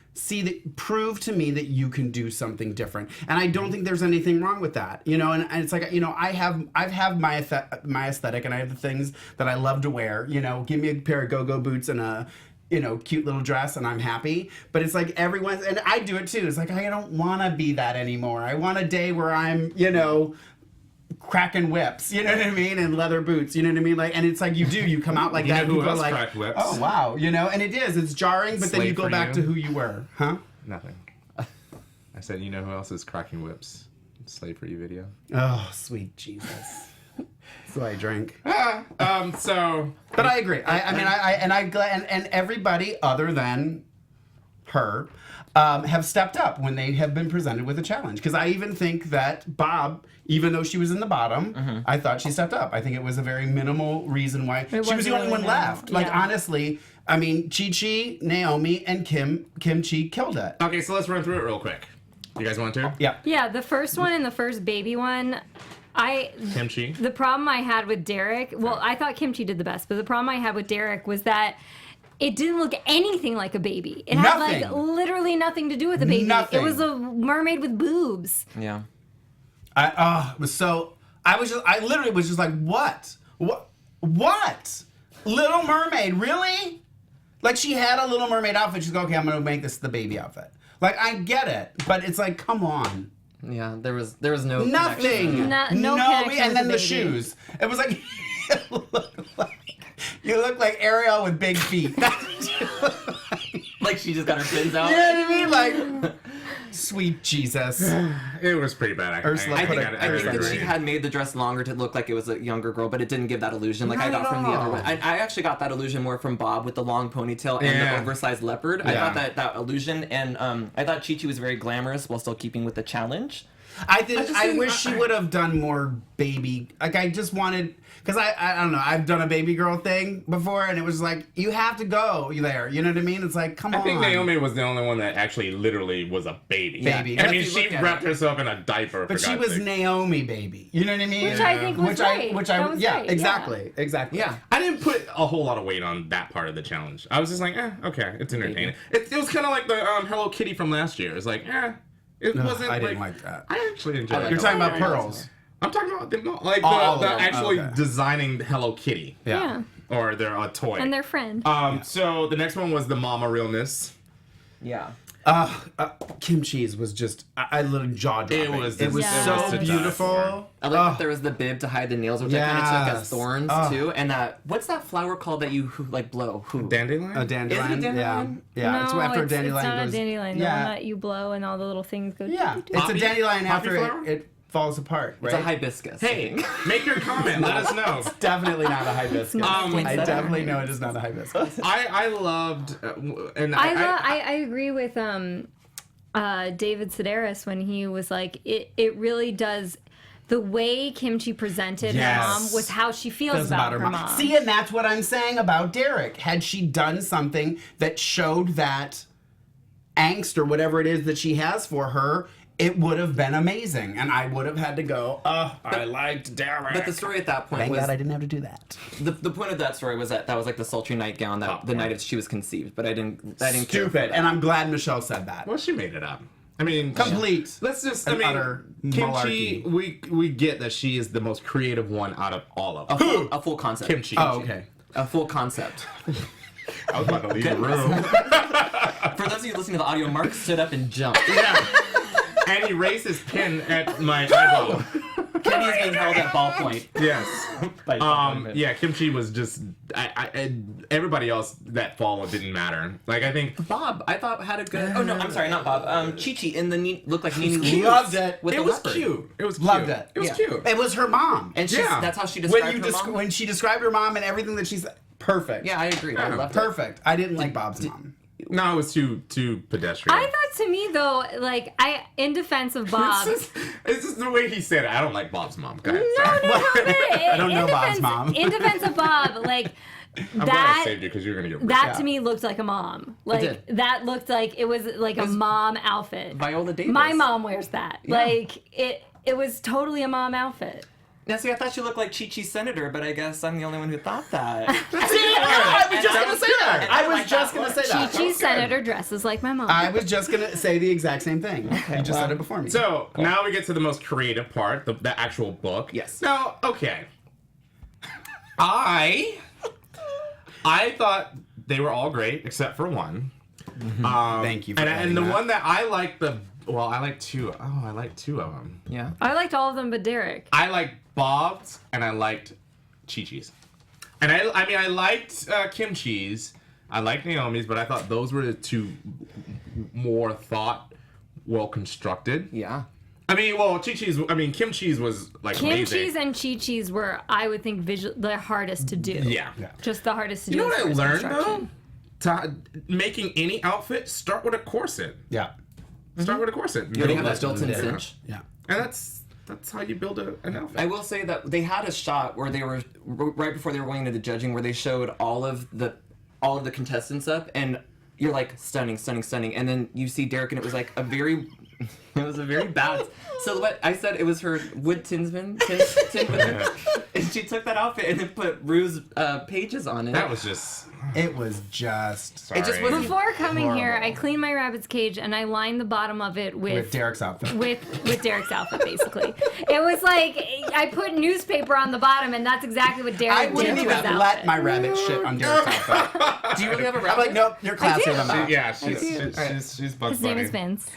Prove to me that you can do something different, and I don't think there's anything wrong with that, And it's like, I have my aesthetic, and I have the things that I love to wear. Give me a pair of go-go boots and a cute little dress, and I'm happy. But it's like everyone's, and I do it too. It's like I don't want to be that anymore. I want a day where I'm, cracking whips, you know what I mean, and leather boots, you know what I mean, like, and it's like you come out like that, and who people are else like, cracked whips? oh wow, and it's jarring, but then you Slave go for back you. to who you were, huh? Nothing. I said, who else is cracking whips? Slave for you video. Oh, sweet Jesus. So I drink. So. But I agree. And everybody other than her have stepped up when they have been presented with a challenge. Because I even think that Bob, even though she was in the bottom, I thought she stepped up. I think it was a very minimal reason why she was the only one left. Like, honestly, I mean, Chi-Chi, Naomi, and Kimchi killed it. Okay, so let's run through it real quick. You guys want to? Yeah. Yeah, the first one and the first baby one, Kimchi. the problem I had with Derek, well, I thought Kimchi did the best, but the problem I had with Derek was that it didn't look anything like a baby. It had like literally nothing to do with a baby. Nothing. It was a mermaid with boobs. Yeah. I literally was just like, what? Little Mermaid, really? Like, she had a Little Mermaid outfit. She's like, okay, I'm gonna make this the baby outfit. Like, I get it, but it's like, come on. Yeah, there was no Nothing. No connection and then with the the baby. shoes. It was like, you look like Ariel with big feet. Like she just got her fins out. You know what I mean? Like, sweet Jesus. It was pretty bad. Ursula I put think, it- I think that agree. she had made the dress longer to look like it was a younger girl, but it didn't give that illusion like I Not got at from the other all. one. I actually got that illusion more from Bob with the long ponytail and Yeah. the oversized leopard. I Yeah. thought that illusion, and I thought Chi-Chi was very glamorous while still keeping with the challenge. I wish she would have done more baby. Like, I just wanted, because I don't know, I've done a baby girl thing before, and it was like, you have to go there. You know what I mean? It's like, come on. I think Naomi was the only one that actually literally was a baby. Baby. I But mean, if you she look at wrapped it- herself in a diaper. But for she God's was sake. Naomi baby. You know what I mean? Which I think was right. That was right, exactly. Exactly. Yeah. I didn't put a whole lot of weight on that part of the challenge. I was just like, okay, it's entertaining. It was kind of like the Hello Kitty from last year. It's like, it No, wasn't. I didn't like that. I actually enjoyed it. You're talking about pearls. I'm talking about the All of them. actually Okay. designing Hello Kitty Yeah. or their toy. And their friend. So the next one was the Mama Realness. Yeah. Kimchi's was just, I literally jaw dropping. It was so to die beautiful. for. I like that there was the bib to hide the nails, which I kind of took as Yes. thorns too. And what's that flower called that you like blow? Who? Dandelion. A dandelion. Is it a dandelion? Yeah. no, It's after a it's dandelion not goes. a dandelion. The Yeah. one that you blow and all the little things go. Yeah. doo-doo-doo. It's a Poppy- dandelion poppy after flower? it falls apart, right? It's a hibiscus. I Hey, think. make your comment. Let us know. Definitely not a hibiscus. I Poinsettia. definitely know it is not a hibiscus. I loved, and I agree with David Sedaris when he was like, it really does. The way Kimchi presented Yes. her mom was how she feels about her mom. See, and that's what I'm saying about Derek. Had she done something that showed that angst or whatever it is that she has for her, it would have been amazing. And I would have had to go, I liked Derek. But the story at that point Thank was God I didn't have to do that. the point of that story was that was like the sultry nightgown that the night she was conceived. But I didn't care for Stupid. that. And I'm glad Michelle said that. well, she made it up. I mean, Complete. Let's just. and utter Kimchi. malarkey. We get that she is the most creative one out of all of A them. full concept. Kimchi. Oh, okay. A full concept. I was about to leave the room. For those of you listening to the audio, Mark stood up and jumped. Yeah. And he raised his pin at my eyeball. Kenny is being held at ballpoint. Yes. By Yeah, Kimchi was just. Everybody else that fall didn't matter. Like, I think. Bob, I thought had a good. Oh no, I'm sorry, not Bob. Chi-Chi in the looked like Nene Leakes Loved it. with It the was leopard. cute. It was cute. Loved it. It was Yeah. cute. It was her mom. And Yeah. that's how she described her mom. When she described her mom and everything that she's perfect. Yeah, I agree. I loved it. Perfect. I didn't like Bob's mom. No, it was too pedestrian. I thought to me though, like in defense of Bob. It's just the way he said it. I don't like Bob's mom. Go ahead. No, I don't know Bob's mom. In defense of Bob, like I'm glad I saved you because you're gonna get that to me looked like a mom. Like that looked like it was like a mom outfit. Viola Davis. My mom wears that. Yeah. Like it was totally a mom outfit. Now, see, I thought she looked like Chi-Chi's senator, but I guess I'm the only one who thought that. I was just gonna say that. I was just gonna say that. Chi-Chi's senator dresses like my mom. I was just gonna say the exact same thing. You just said it before me. So now we get to the most creative part, the actual book. Yes. Now, okay. I thought they were all great except for one. Thank you. For and the one that I liked I like two. Oh, I like two of them. Yeah. I liked all of them but Derek. I liked Bob's and I liked Chi-Chi's. And I liked Kim Chi's. I liked Naomi's, but I thought those were the two more well constructed. Yeah. Kim Chi's was like Kim amazing. Chi's and Chi-Chi's were, I would think, the hardest to do. Yeah. Just the hardest to do. You know what I as far as learned construction. though? Making any outfit, start with a corset. Yeah. Start with a corset. You already have that built-in cinch. Yeah. And that's how you build an outfit. I will say that they had a shot where they were right before they were going into the judging, where they showed all of the contestants up, and you're like stunning, and then you see Derek, and it was like a very bad silhouette. I said it was her wood tinsman, and she took that outfit and then put Rue's pages on it. That was just. It was just. Sorry. It just wasn't Before coming horrible. here, I cleaned my rabbit's cage and I lined the bottom of it With Derek's outfit. with Derek's outfit, basically. It was like I put newspaper on the bottom, and that's exactly what Derek I did wouldn't to even his let outfit. my rabbit shit on Derek's outfit. Do you really have a I'm rabbit? like, nope, you're classier than that. Yeah, she's Bugs His name Bunny. is Vince.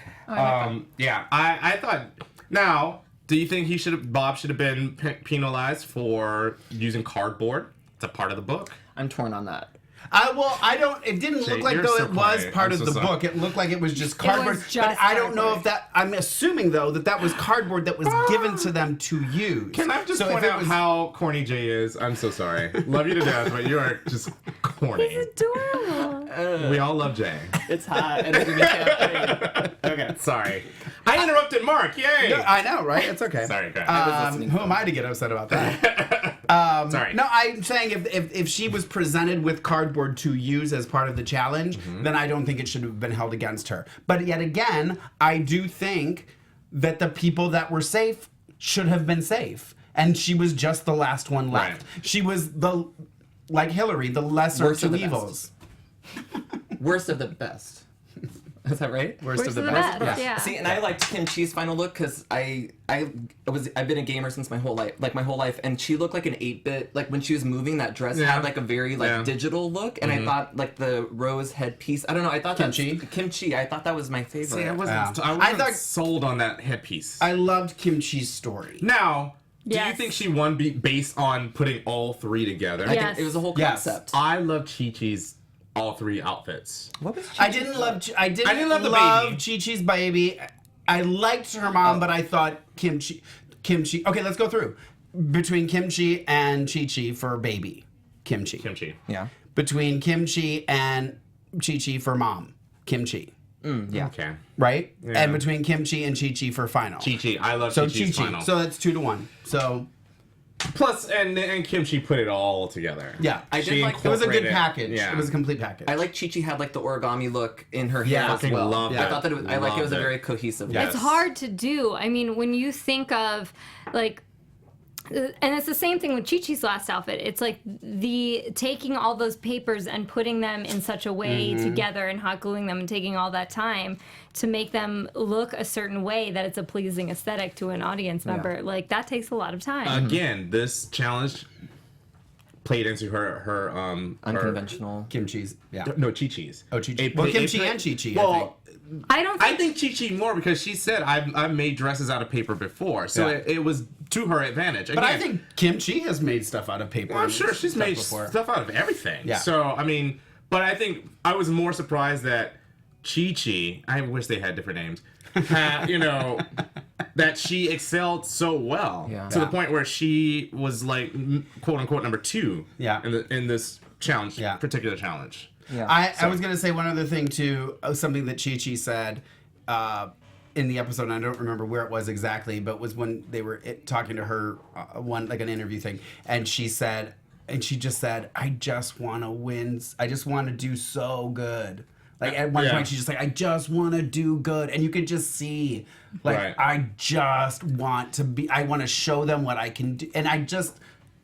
Yeah, I thought. Now, do you think Bob should have been penalized for using cardboard? It's a part of the book. I'm torn on that. It didn't Jay, look like you're though so it was quiet. part I'm of so the sorry. book. It looked like it was just cardboard. was just but I don't know cardboard. I'm assuming though that was cardboard that was given to them to use. Can I just So point if it out was- how corny Jay is? I'm so sorry. Love you to death, but you are just corny. He's adorable. We all love Jay. It's hot, and it's in the campaign. Okay, sorry. I interrupted Mark. Yay! Yeah, I know, right? It's okay. Sorry, go ahead. Who am I to get upset about that? Sorry. No, I'm saying if she was presented with cardboard to use as part of the challenge, then I don't think it should have been held against her. But yet again, I do think that the people that were safe should have been safe. And she was just the last one left. Right. She was like Hillary, the lesser Worst of of two the evils. Worst of the best. Is that right? Worst of the best. Yeah. See, and I liked Kim Chi's final look because I've been a gamer since my whole life, and she looked like an 8-bit. Like when she was moving, that dress had like a very digital look, and I thought like the rose headpiece. I don't know. I thought Kim Chi. I thought that was my favorite. See, I wasn't sold on that headpiece. I loved Kim Chi's story. Now, do you Yes. think she won based on putting all three together? I Yes. think it was a whole Yes. concept. I love Chi-Chi's all three outfits. What was I didn't love the love baby. Chi-Chi's baby. I liked her mom, but I thought Kim Chi. Okay, let's go through. Between Kim Chi and Chi-Chi for baby. Kim Chi. Yeah. Between Kim Chi and Chi-Chi for mom. Kim Chi. Yeah. Okay. Right? Yeah. And between Kim Chi and Chi-Chi for final. Chi-Chi. I love So Chi-Chi's Chi-Chi. final. So that's 2-1. So Plus, and Kimchi put it all together. yeah. I did like It was a good incorporated- package. Yeah. It was a complete package. I like Chi-Chi had like the origami look in her Yeah, hair I as fucking well. loved I it. thought that it was, I like it was a Loved it. very cohesive Yeah. look. It's hard to do. I mean, when you think of like, and it's the same thing with Chi-Chi's last outfit. It's like the taking all those papers and putting them in such a way together and hot gluing them and taking all that time to make them look a certain way that it's a pleasing aesthetic to an audience member. Like that takes a lot of time. Again, this challenge played into her Unconventional. Kim Chi's. Yeah. No, Chi-Chi's. Oh, Chi-Chi. It- Well, it- Kim it Chi played- and Chi-Chi, Well, I think Chi-Chi more because she said I've made dresses out of paper before, so Yeah. it was to her advantage. But I Again, think Kim Chi has made stuff out of paper. well, I'm sure she's stuff made before. stuff out of everything. Yeah. So I mean, but I think I was more surprised that Chi-Chi. I wish they had different names. Had, that she excelled so well to the point where she was like quote unquote number 2. Yeah. In this challenge, Yeah. particular challenge. Yeah. I was going to say one other thing, too, something that Chi-Chi said in the episode, and I don't remember where it was exactly, but was when they were talking to her, an interview thing, and she just said, I just want to win. I just want to do so good. Like, at one point, she's just like, I just want to do good. And you can just see, like, I just want to I want to show them what I can do. And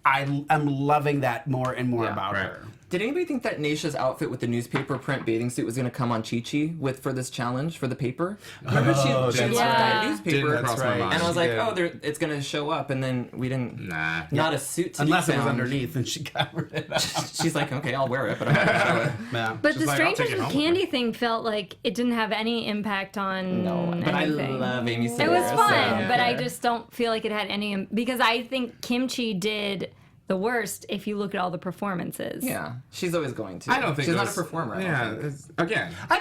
I'm loving that more and more about her. Did anybody think that Naisha's outfit with the newspaper print bathing suit was going to come on Chi-Chi for this challenge for the paper? Remember she left that newspaper cross my mind. and I was like, it's going to show up, and then we didn't. Nah. Not a suit to Unless be it was found. underneath and she covered it up. She's like, okay, I'll wear it, but I'm not going to show it. Yeah. But the like, I'll Strangers take it with home with Candy thing felt like it didn't have any impact on But anything. I love Amy It Sarah. was fun, so- but I just don't feel like it had any, because I think Kimchi did the worst if you look at all the performances. Yeah, she's always going to. I don't think she's it not a was- performer. I don't Yeah, think. again. I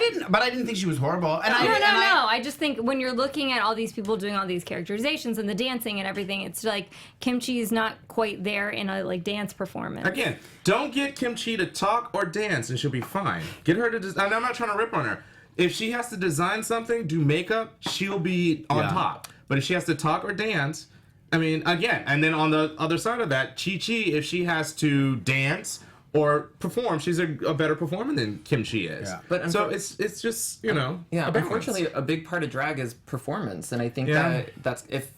didn't think she was horrible. And No. I just think when you're looking at all these people doing all these characterizations and the dancing and everything, it's like Kimchi is not quite there in a dance performance. Again, don't get Kimchi to talk or dance and she'll be fine. Get her to and I'm not trying to rip on her. If she has to design something, do makeup, she'll be on top. But if she has to talk or dance, I mean, again, and then on the other side of that, Chi-Chi, if she has to dance or perform, she's a better performer than Kimchi is. Yeah. But so it's just, you know, Yeah, a balance. unfortunately, a big part of drag is performance, and I think that's if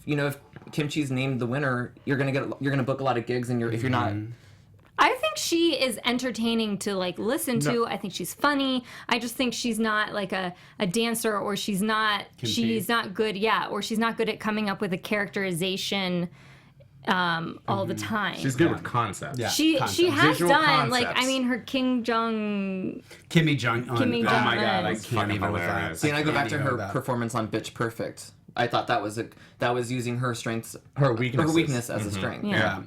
Kimchi's named the winner, you're gonna book a lot of gigs, and if you're not. I think she is entertaining to listen to. I think she's funny. I just think she's not like a dancer, or she's not good. Yeah, or she's not good at coming up with a characterization all the time. She's good with concepts. Yeah. She has Visual done concepts. her Kimmy Jong. Oh my God, I It's can't even with that. hilarious. See, and I go back to can't even her with that. performance on Bitch Perfect. I thought that was using her strengths, Her weaknesses. her weakness as a strength. Yeah.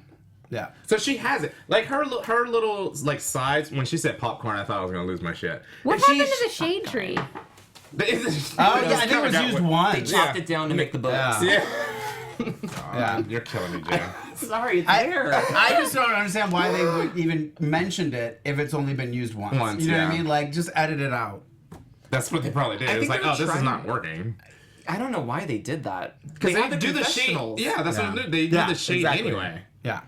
Yeah. So she has it. Like her little sides. When she said popcorn, I thought I was gonna lose my shit. What And happened she's- to the shade tree? Oh yeah, I think it was used They once. chopped it down to make the books. Yeah. Yeah. You're killing me, Jen. Sorry, it's I just don't understand why they would even mentioned it if it's only been used once. You know what I mean? Like, just edit it out. That's what they probably did. I It was think like, they were oh, this is trying- not working. I don't know why they did that. Because have they do the shade. confessionals. Yeah, that's Yeah. what they do. They do the shade exactly. anyway. Yeah.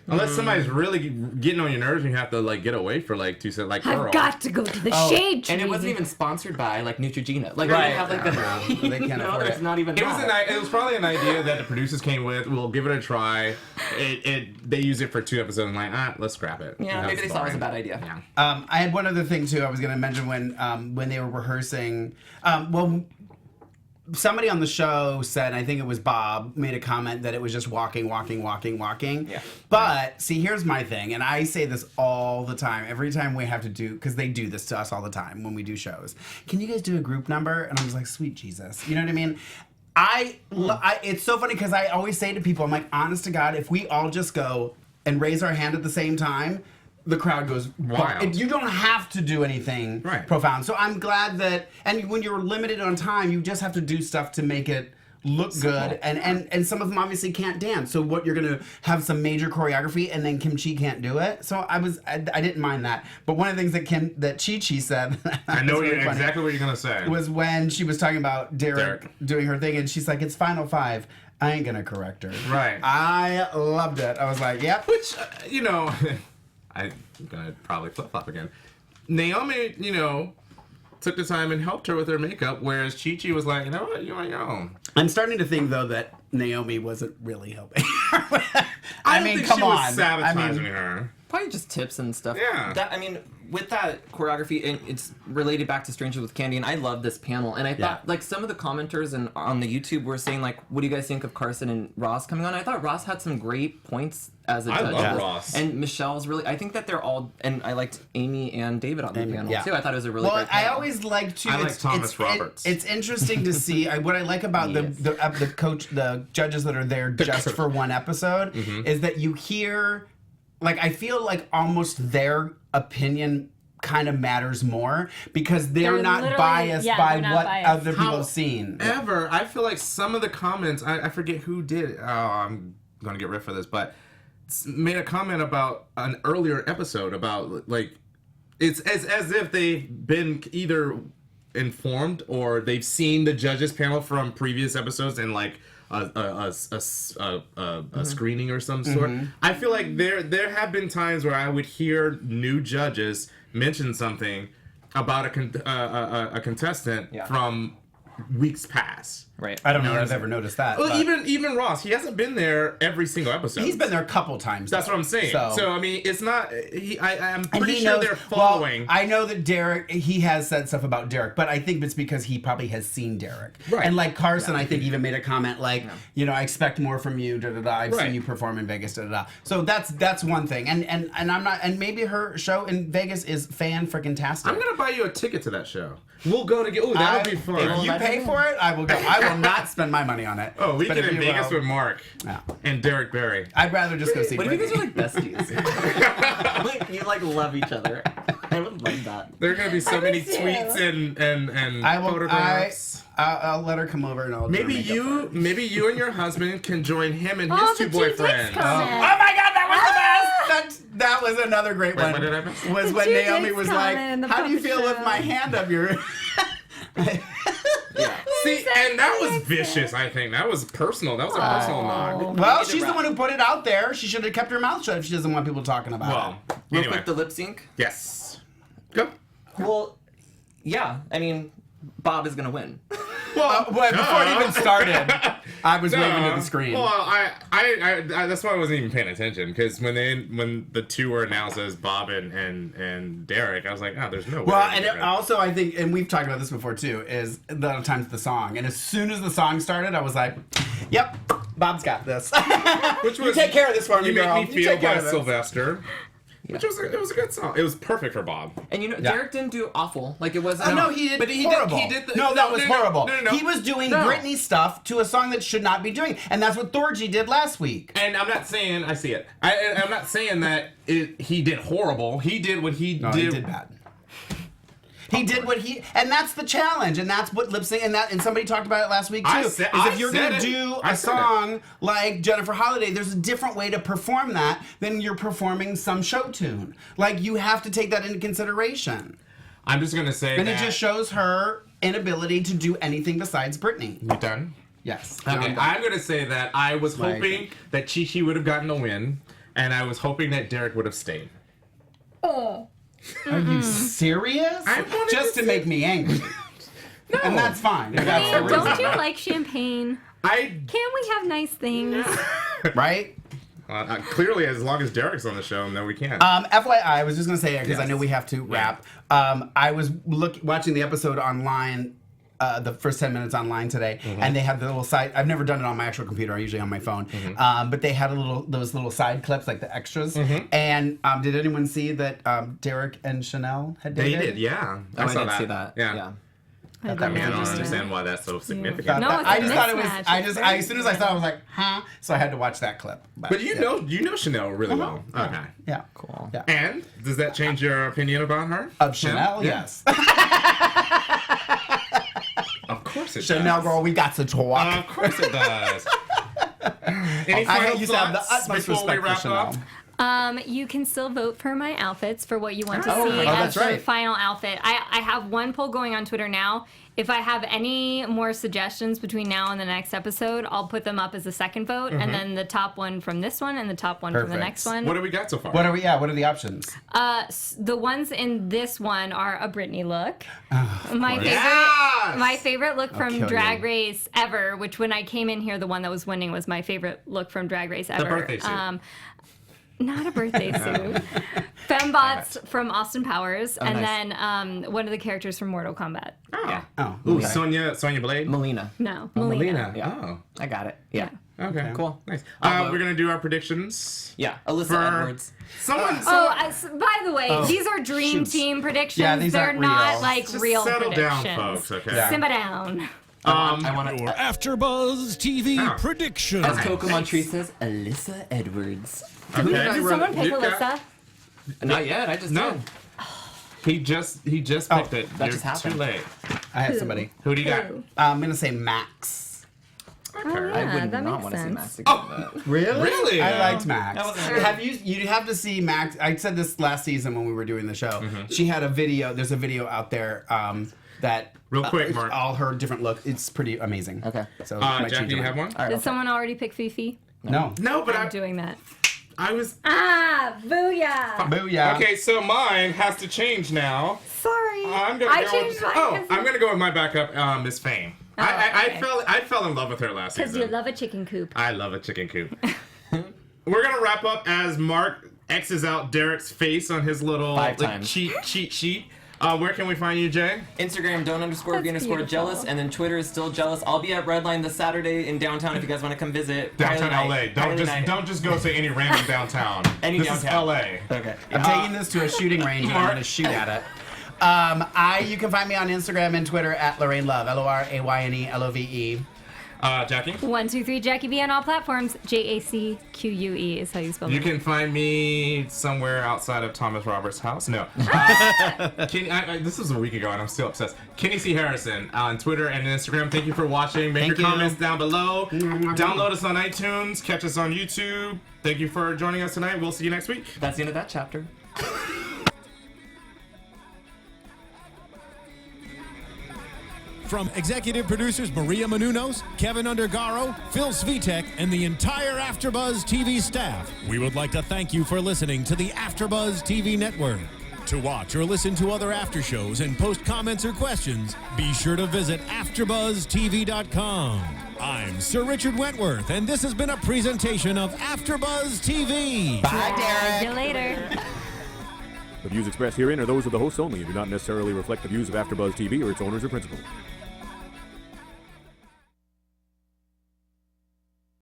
Unless somebody's really getting on your nerves and you have to get away for 2 seconds, like Earl. I've got to go to the shade tree. And it wasn't even sponsored by Neutrogena. Like Right. they have the. They can't afford there's it. not even. It was that. it was probably an idea that the producers came with. We'll give it a try. They used it for 2 episodes. And let's scrap it. Yeah, That maybe they was thought it was a boring. bad idea. Yeah. I had one other thing too. I was going to mention when they were rehearsing. Somebody on the show said, I think it was Bob, made a comment that it was just walking. Yeah. But see, here's my thing, and I say this all the time. Every time we have to do, because they do this to us all the time when we do shows. Can you guys do a group number? And I was like, sweet Jesus, you know what I mean? It's so funny because I always say to people, I'm like, honest to God, if we all just go and raise our hand at the same time, the crowd goes Wild. You don't have to do anything profound. So I'm glad that, and when you're limited on time, you just have to do stuff to make it look good. And some of them obviously can't dance. So what, you're gonna have some major choreography and then Kimchi can't do it. So I didn't mind that. But one of the things that Chi-Chi said, I know was really funny, exactly what you're going to say. was when she was talking about Derek doing her thing, and she's like, it's Final Five. I ain't gonna correct her. Right. I loved it. I was like, yep. Which, I'm going to probably flip-flop again. Naomi, took the time and helped her with her makeup, whereas Chi-Chi was like, you know what, you're on your own. I'm starting to think, though, that Naomi wasn't really helping. I mean, come she was on. sabotaging her. Probably just tips and stuff. Yeah. With that choreography, and it's related back to Strangers with Candy, and I love this panel. And I thought, some of the commenters on the YouTube were saying, what do you guys think of Carson and Ross coming on? I thought Ross had some great points as a judge. I love Ross. And Michelle's really, I think that they're all, and I liked Amy and David on the panel, too. I thought it was a really great panel. I always like to. I like Thomas Roberts. It's interesting to see. What I like about the judges that are there just for one episode is that you hear. I feel like almost their opinion kind of matters more because they're not literally- biased yeah, by they're not what biased. other people have seen. However, I feel like some of the comments, I forget who did it. Oh, I'm going to get ripped for this, but made a comment about an earlier episode about, it's as if they've been either informed or they've seen the judges panel from previous episodes and like a screening or some sort. I feel like there have been times where I would hear new judges mention something about a contestant from weeks past. Right. I don't know if I've ever noticed that. Well, even Ross, he hasn't been there every single episode. He's been there a couple times. That's what I'm saying. So I mean, it's not. I'm pretty sure they're following. Well, I know that Derek. He has said stuff about Derek, but I think it's because he probably has seen Derek. Right. And like Carson, I think even made a comment like, I expect more from you. Da da da. I've seen you perform in Vegas. Da da da. So that's one thing. And I'm not. And maybe her show in Vegas is fan freaking tastic. I'm gonna buy you a ticket to that show. We'll go to get. Oh, that'll be fun. If you pay for it, I will go. I will not spend my money on it. Oh, we get in Vegas with Mark and Derek Barry. I'd rather just go see. What if you guys are like besties? Like you like love each other. I would love that. There are gonna be so many tweets and photographs. I'll let her come over and I'll maybe you and your husband can join him and his two boyfriends. Oh my God, that was the best. That was another great one. What did I miss? Was when Naomi was like, "How do you feel with my hand up your?" See, and that was vicious. I think that was personal. That was a personal knock. Well, she's the one who put it out there. She should have kept her mouth shut if she doesn't want people talking about it. Real Anyway. quick, the lip sync. Yes. Go. Well, yeah. I mean, Bob is gonna win. Well, before it even started, I was waving to the screen. Well, I that's why I wasn't even paying attention because when the two were announced as Bob and Derek, I was like, there's no way. Well, and also I think, and we've talked about this before too, is the other times the song. And as soon as the song started, I was like, "Yep, Bob's got this." Which was you take care of this for me, You girl. Make Me Feel take care by of this. Sylvester. Which was it was a good song. It was perfect for Bob. And Derek didn't do awful. Like it wasn't. No, he did. But he horrible. did No, that was horrible. No. He was doing Britney stuff to a song that should not be doing, and that's what Thorgy did last week. And I'm not saying I see it. I'm not saying that he did horrible. He did what he did. He did bad. He did what and that's the challenge, and that's what lip sync, and somebody talked about it last week too. If you're gonna do a song like Jennifer Holliday, there's a different way to perform that than you're performing some show tune. Like you have to take that into consideration. I'm just gonna say and that. it just shows her inability to do anything besides Britney. You done? Yes. Okay, I'm gonna say that I was hoping that Chi would have gotten a win, and I was hoping that Derek would have stayed. Oh. Are you serious? Just to make me angry. No. And that's fine. Don't you like champagne? Can we have nice things? Right? Clearly, as long as Derek's on the show, no, we can't. FYI, I was just gonna say it because I know we have to wrap. I was watching the episode online. The first 10 minutes online today, and they had the little side. I've never done it on my actual computer. I'm usually on my phone. But they had those little side clips, like the extras. And did anyone see that Derek and Chanel had dated? They did, yeah. I did see that. Yeah. I I mean, I don't understand why that's so significant. No, it's I a just thought it mismatch. was. As soon as I saw it, I was like, huh? So I had to watch that clip. But you know Chanel really well. Okay. Yeah. Cool. Yeah. And does that change your opinion about her? Of Chanel, yes. Of course it Chanel does. girl, we got to talk. Of course it does. Any final used to have the thoughts utmost before we respect for wrap Chanel. up? You can still vote for my outfits for what you want to Oh, see that's as the right. final outfit. I have one poll going on Twitter now. If I have any more suggestions between now and the next episode, I'll put them up as a second vote, and then the top one from this one and the top one from the Perfect. next one. What do we got so far? What are the options? The ones in this one are a Britney look. Yes! My favorite look from kill Drag you. Race ever, which when I came in here, the one that was winning was my favorite look from Drag Race ever. birthday suit. Not a birthday suit. Fembots from Austin Powers, and then one of the characters from Mortal Kombat. Yeah. Oh, Ooh, okay. Sonya Blade? Melina. No, Melina. Yeah. I got it. Yeah. Oh. Okay. Cool. Nice. I'll vote. We're going to do our predictions. Yeah. Alyssa For- Edwards. Someone. By the way, these are Dream Shoots. Team predictions. Yeah, these They're aren't not real. like Just real settle predictions. down, folks, okay? Yeah. Simmer down. I want Your to. AfterBuzz TV Oh. prediction. As Coco Montrese says, Alyssa Edwards. Okay. Did someone pick You've got- Alyssa? Not yet. I just No. did. He just picked it. that You're just too happened. late. I have somebody. Who do you got? Who? I'm gonna say Max. character. I would that not makes want to see sense. Maxi do that. Really? Really? I liked Max. That wasn't Have you have to see Max. I said this last season when we were doing the show. She had a video. There's a video out there that Real quick, Mark. all her different looks. It's pretty amazing. Okay. So Jacque, do you have one? All right, Did someone already pick Fifi? No. No, but I'm doing that. I was. Ah, booyah! Booyah. Okay, so mine has to change now. Sorry. I'm gonna I go changed with, mine. I'm gonna go with my backup, Miss Fame. okay. I fell in love with her last Because season. you love a chicken coop. I love a chicken coop. We're gonna wrap up as Mark X's out Derek's face on his little 5 times. cheat sheet. Where can we find you, Jay? Instagram, don't_be_jealous, beautiful. and then Twitter is still jealous. I'll be at Redline this Saturday in downtown if you guys want to come visit. Downtown Friday LA. night. Don't just go to any random downtown. Any this downtown. is LA. Okay. I'm taking this to a shooting range and I'm going to shoot at it. You can find me on Instagram and Twitter at Lorraine Love, LORAYNELOVE. Jackie? 123 Jackie B on all platforms. JACQUE is how you spell it. You can find me somewhere outside of Thomas Roberts' house. No. This was a week ago and I'm still obsessed. Kenny C. Harrison on Twitter and Instagram. Thank you for watching. Make your comments down below. Download us on iTunes. Catch us on YouTube. Thank you for joining us tonight. We'll see you next week. That's the end of that chapter. From executive producers Maria Menounos, Kevin Undergaro, Phil Svitek, and the entire AfterBuzz TV staff, we would like to thank you for listening to the AfterBuzz TV network. To watch or listen to other after shows and post comments or questions, be sure to visit AfterBuzzTV.com. I'm Sir Richard Wentworth, and this has been a presentation of AfterBuzz TV. Bye, Derek. See you later. The views expressed herein are those of the hosts only and do not necessarily reflect the views of AfterBuzz TV or its owners or principals.